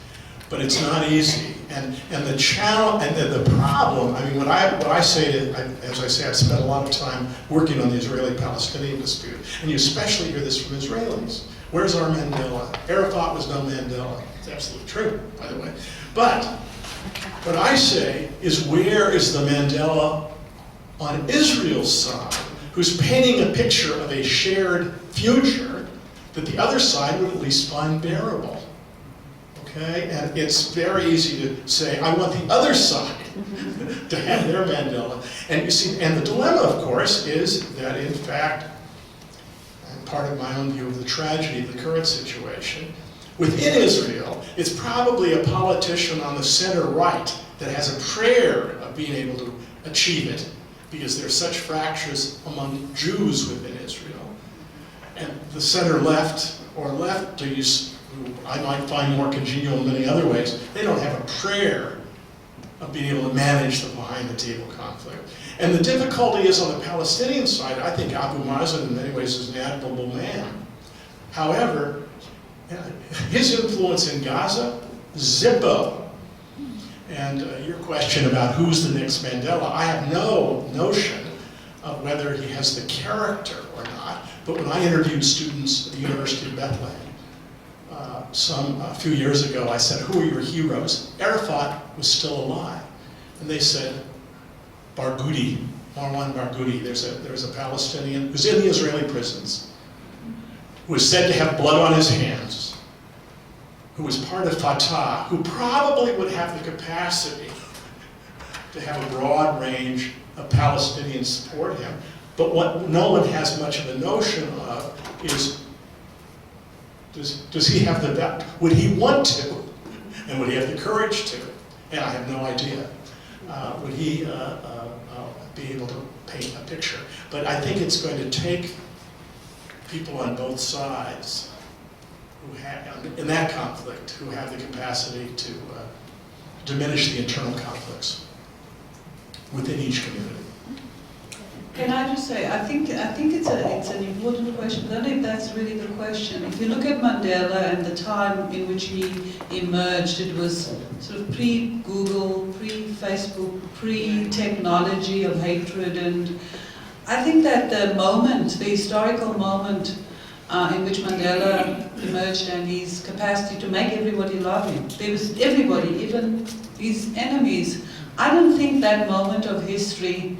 But it's not easy. And the challenge and the problem, I mean, what I say to, as I say, I've spent a lot of time working on the Israeli-Palestinian dispute, and you especially hear this from Israelis. Where's our Mandela? Arafat was no Mandela. It's absolutely true, by the way. But what I say is, where is the Mandela on Israel's side, who's painting a picture of a shared future that the other side would at least find bearable? Okay, and it's very easy to say, I want the other side to have their Mandela. And you see, and the dilemma, of course, is that in fact, and part of my own view of the tragedy of the current situation, within Israel, it's probably a politician on the center right that has a prayer of being able to achieve it, because there are such fractures among Jews within Israel. And the center left, or lefties, who I might find more congenial in many other ways, they don't have a prayer of being able to manage the behind-the-table conflict. And the difficulty is on the Palestinian side. I think Abu Mazen in many ways is an admirable man. However, his influence in Gaza, zippo. And your question about who's the next Mandela, I have no notion of whether he has the character or not. But when I interviewed students at the University of Bethlehem, a few years ago, I said, who are your heroes? Arafat was still alive. And they said, Barghouti, Marwan Barghouti. There's a Palestinian who's in the Israeli prisons, who is said to have blood on his hands, who was part of Fatah, who probably would have the capacity to have a broad range of Palestinians support him. But what no one has much of a notion of is, does he have the, would he want to, and would he have the courage to? And I have no idea. Would he be able to paint a picture? But I think it's going to take people on both sides who have, in that conflict, who have the capacity to diminish the internal conflicts within each community. Can I just say, I think it's an important question. I don't know if that's really the question. If you look at Mandela and the time in which he emerged, it was sort of pre-Google, pre-Facebook, pre-technology of hatred, and I think that the moment, the historical moment in which Mandela emerged and his capacity to make everybody love him, there was everybody, even his enemies. I don't think that moment of history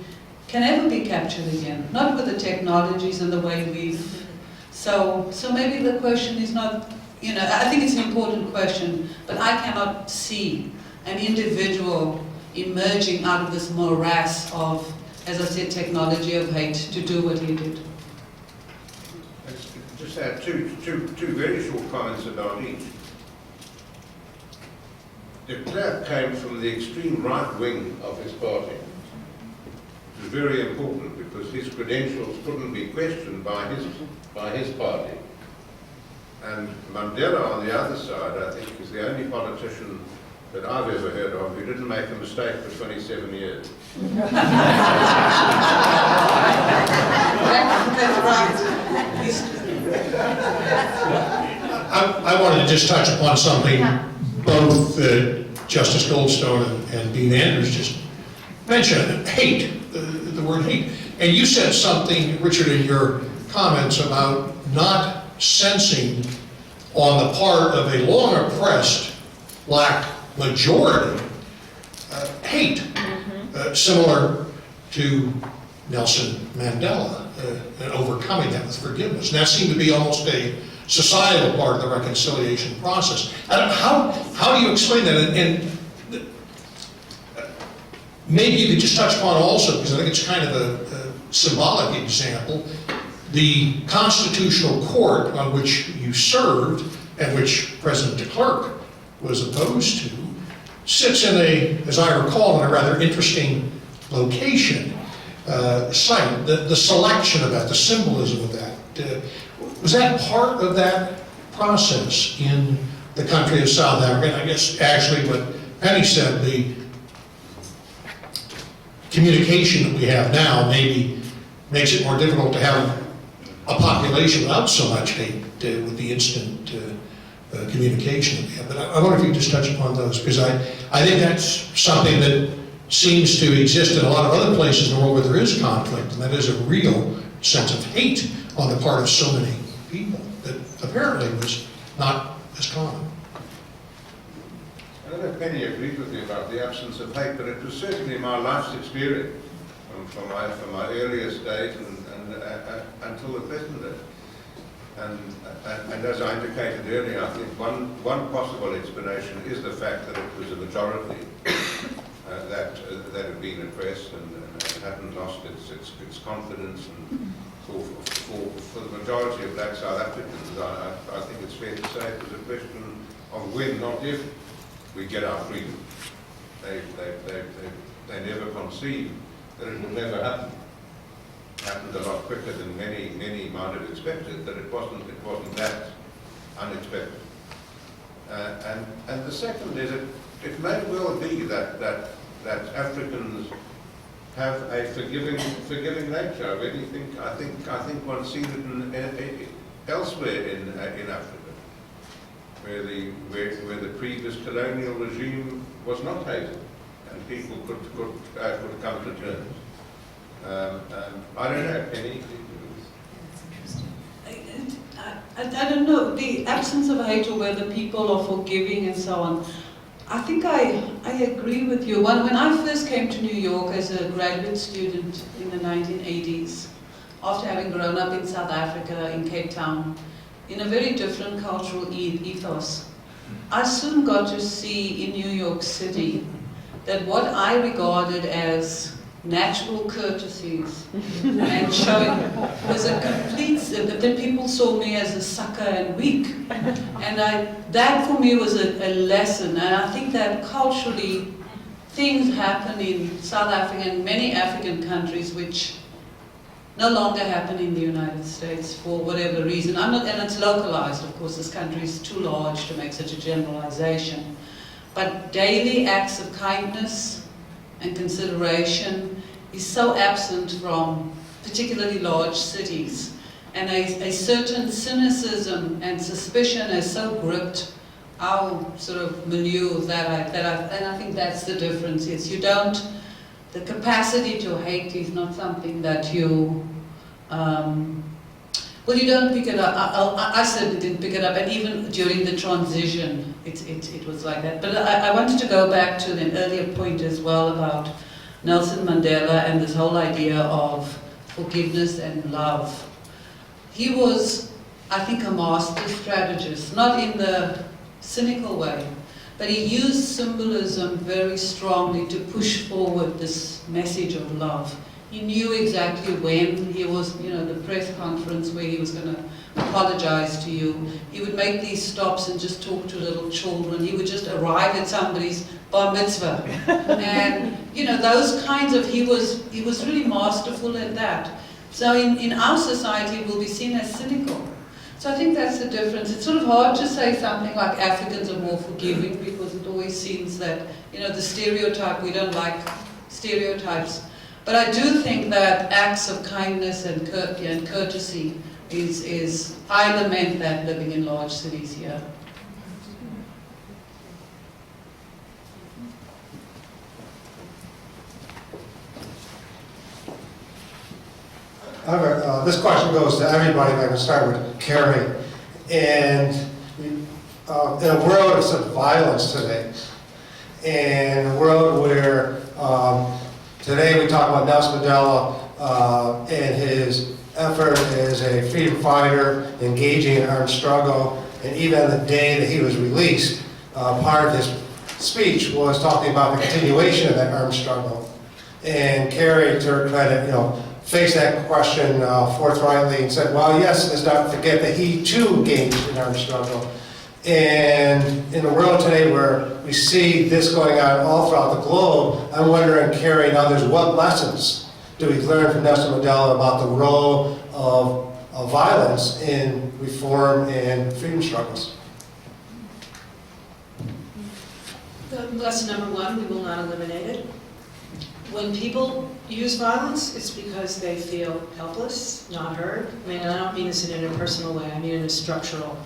can ever be captured again, not with the technologies and the way we've... So maybe the question is not, I think it's an important question, but I cannot see an individual emerging out of this morass of, as I said, technology of hate to do what he did. Let's just add two very short comments about each. De Klerk came from the extreme right wing of his party. It was very important because his credentials couldn't be questioned by his party. And Mandela, on the other side, I think, is the only politician that I've ever heard of who didn't make a mistake for 27 years. That's right. I wanted to just touch upon something both Justice Goldstone and Dean Andrews just mentioned, hate, the word hate. And you said something, Richard, in your comments about not sensing on the part of a long oppressed black majority hate, similar to Nelson Mandela, and overcoming that with forgiveness. And that seemed to be almost a societal part of the reconciliation process. How do you explain that? And maybe you could just touch upon also, because I think it's kind of a symbolic example, the constitutional court on which you served and which President de Klerk was opposed to sits in a, as I recall, in a rather interesting location, site. The selection of that, the symbolism of that, was that part of that process in the country of South Africa? And I guess actually what Penny said, the communication that we have now maybe makes it more difficult to have a population without so much hate with the instant communication that we have. But I wonder if you could just touch upon those, because I think that's something that seems to exist in a lot of other places in the world where there is conflict, and that is a real sense of hate on the part of so many people that apparently was not as common. I don't know if Penny agreed with me about the absence of hate, but it was certainly my life's experience from my earliest days and until the present day. And as I indicated earlier, I think one possible explanation is the fact that it was a majority that had been oppressed and hadn't lost its confidence. And for the majority of black South Africans, I think it's fair to say it was a question of when, not if, we get our freedom. They never conceived that it would never happen. It happened a lot quicker than many might have expected, but it wasn't that unexpected. And the second is it may well be that Africans have a forgiving nature. I really think I think one sees it elsewhere in Africa, where the previous colonial regime was not hated, and people could come to terms. I don't know, Penny. I don't know, the absence of hate or whether people are forgiving and so on. I think I agree with you. When I first came to New York as a graduate student in the 1980s, after having grown up in South Africa, in Cape Town, in a very different cultural ethos, I soon got to see in New York City that what I regarded as natural courtesies and showing was a complete, then people saw me as a sucker and weak. And that for me was a lesson, and I think that culturally things happen in South Africa and many African countries which no longer happen in the United States for whatever reason. And it's localized, of course, this country is too large to make such a generalization. But daily acts of kindness and consideration is so absent from particularly large cities. And a certain cynicism and suspicion has so gripped our sort of milieu and I think that's the difference. Is the capacity to hate is not something that you, you don't pick it up. I certainly didn't pick it up, and even during the transition, it was like that. But I wanted to go back to an earlier point as well about Nelson Mandela and this whole idea of forgiveness and love. He was, I think, a master strategist, not in the cynical way, but he used symbolism very strongly to push forward this message of love. He knew exactly when. He was, the press conference where he was going to apologize to you. He would make these stops and just talk to little children. He would just arrive at somebody's bar mitzvah. And, those kinds of, he was really masterful at that. So in our society, we'll be seen as cynical. So I think that's the difference. It's sort of hard to say something like Africans are more forgiving, because it always seems that, the stereotype, we don't like stereotypes. But I do think that acts of kindness and courtesy is, I lament that living in large cities here. This question goes to everybody, but I can start with Carrie. And in a world of such violence today, in a world where today we talk about Nelson Mandela and his effort as a freedom fighter, engaging in armed struggle, and even on the day that he was released, part of his speech was talking about the continuation of that armed struggle. And Carrie, to her credit, faced that question forthrightly and said, well, yes, let's not forget that he too engaged in armed struggle. And in a world today where we see this going on all throughout the globe, I'm wondering, Carrie and others, what lessons do we learn from Nelson Mandela about the role of violence in reform and freedom struggles? Lesson number one, we will not eliminate it. When people use violence, it's because they feel helpless, not heard. I mean, I don't mean this in an impersonal way, I mean in a structural,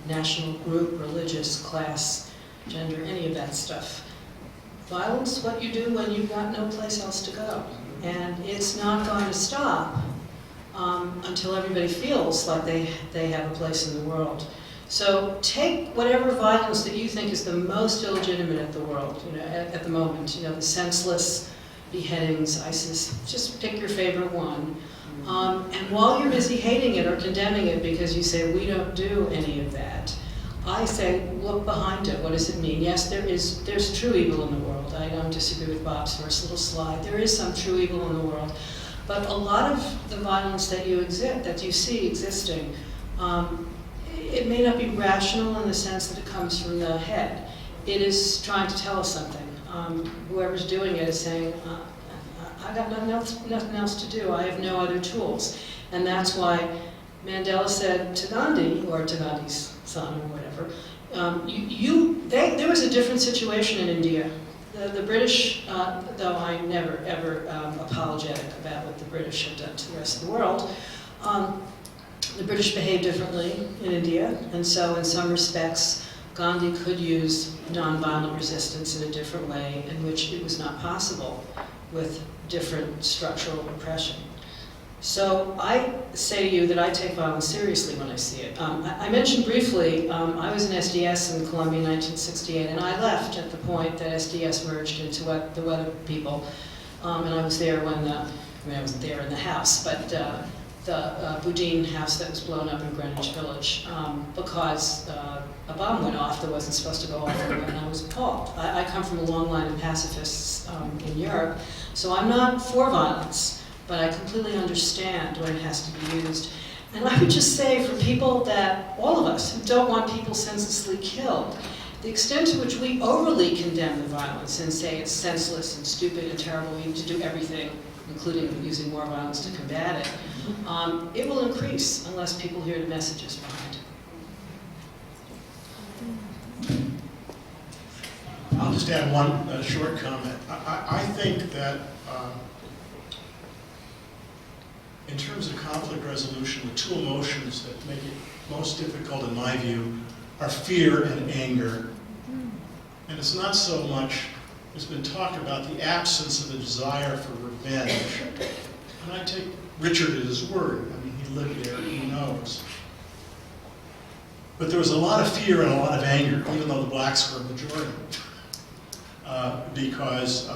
national, group, religious, class, gender, any of that stuff. Violence, what you do when you've got no place else to go. And it's not going to stop until everybody feels like they have a place in the world. So take whatever violence that you think is the most illegitimate at the world, at the moment, the senseless beheadings, ISIS, just pick your favorite one. And while you're busy hating it or condemning it because you say, we don't do any of that, I say, look behind it. What does it mean? Yes, there's true evil in the world. I don't disagree with Bob's first little slide. There is some true evil in the world. But a lot of the violence that you see existing, it may not be rational in the sense that it comes from the head. It is trying to tell us something. Whoever's doing it is saying, I got nothing else to do. I have no other tools. And that's why Mandela said to Gandhi, or to Gandhi's son or whatever, there was a different situation in India. The British, though I'm never ever apologetic about what the British have done to the rest of the world, the British behaved differently in India, and so in some respects, Gandhi could use nonviolent resistance in a different way in which it was not possible with different structural oppression. So I say to you that I take violence seriously when I see it. I mentioned briefly, I was in SDS in Colombia in 1968, and I left at the point that SDS merged into the Weather People, and I was there when I wasn't there in the house, but the Boudin house that was blown up in Greenwich Village, because a bomb went off that wasn't supposed to go off, and I was appalled. I come from a long line of pacifists in Europe, so I'm not for violence, but I completely understand when it has to be used. And I would just say for people all of us, who don't want people senselessly killed, the extent to which we overly condemn the violence and say it's senseless and stupid and terrible, we need to do everything, including using more violence to combat it, it will increase unless people hear the messages behind it. I'll just add one short comment. I think that in terms of conflict resolution, the two emotions that make it most difficult, in my view, are fear and anger. And it's not so much, there's been talk about the absence of a desire for revenge. And I take Richard at his word. I mean, he lived there, he knows. But there was a lot of fear and a lot of anger, even though the blacks were a majority, because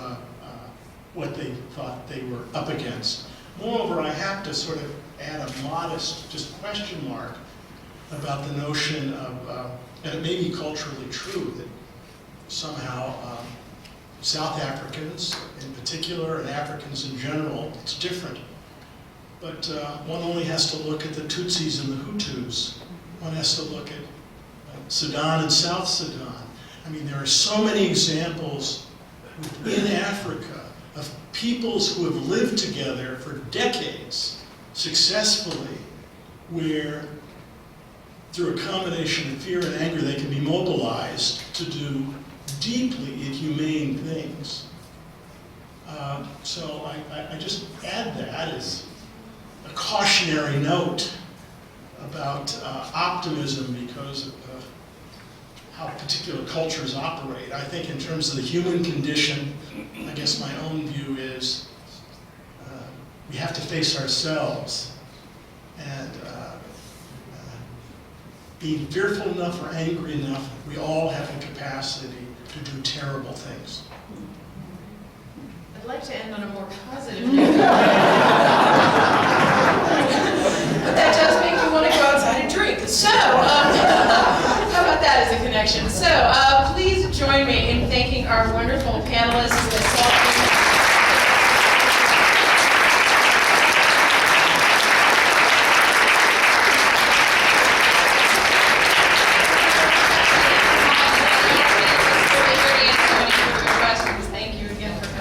what they thought they were up against. Moreover, I have to sort of add a modest, just question mark about the notion of, and it may be culturally true, that somehow South Africans in particular, and Africans in general, it's different. But one only has to look at the Tutsis and the Hutus. One has to look at Sudan and South Sudan. I mean, there are so many examples in Africa of peoples who have lived together for decades successfully, where through a combination of fear and anger they can be mobilized to do deeply inhumane things. So I just add that as a cautionary note about optimism because of how particular cultures operate. I think in terms of the human condition, I guess my own view is we have to face ourselves, and being fearful enough or angry enough, we all have the capacity to do terrible things. I'd like to end on a more positive note. But that does make me want to go outside and drink. So, how about that as a connection? So, please join me in thanking our wonderful panelists, the Saltman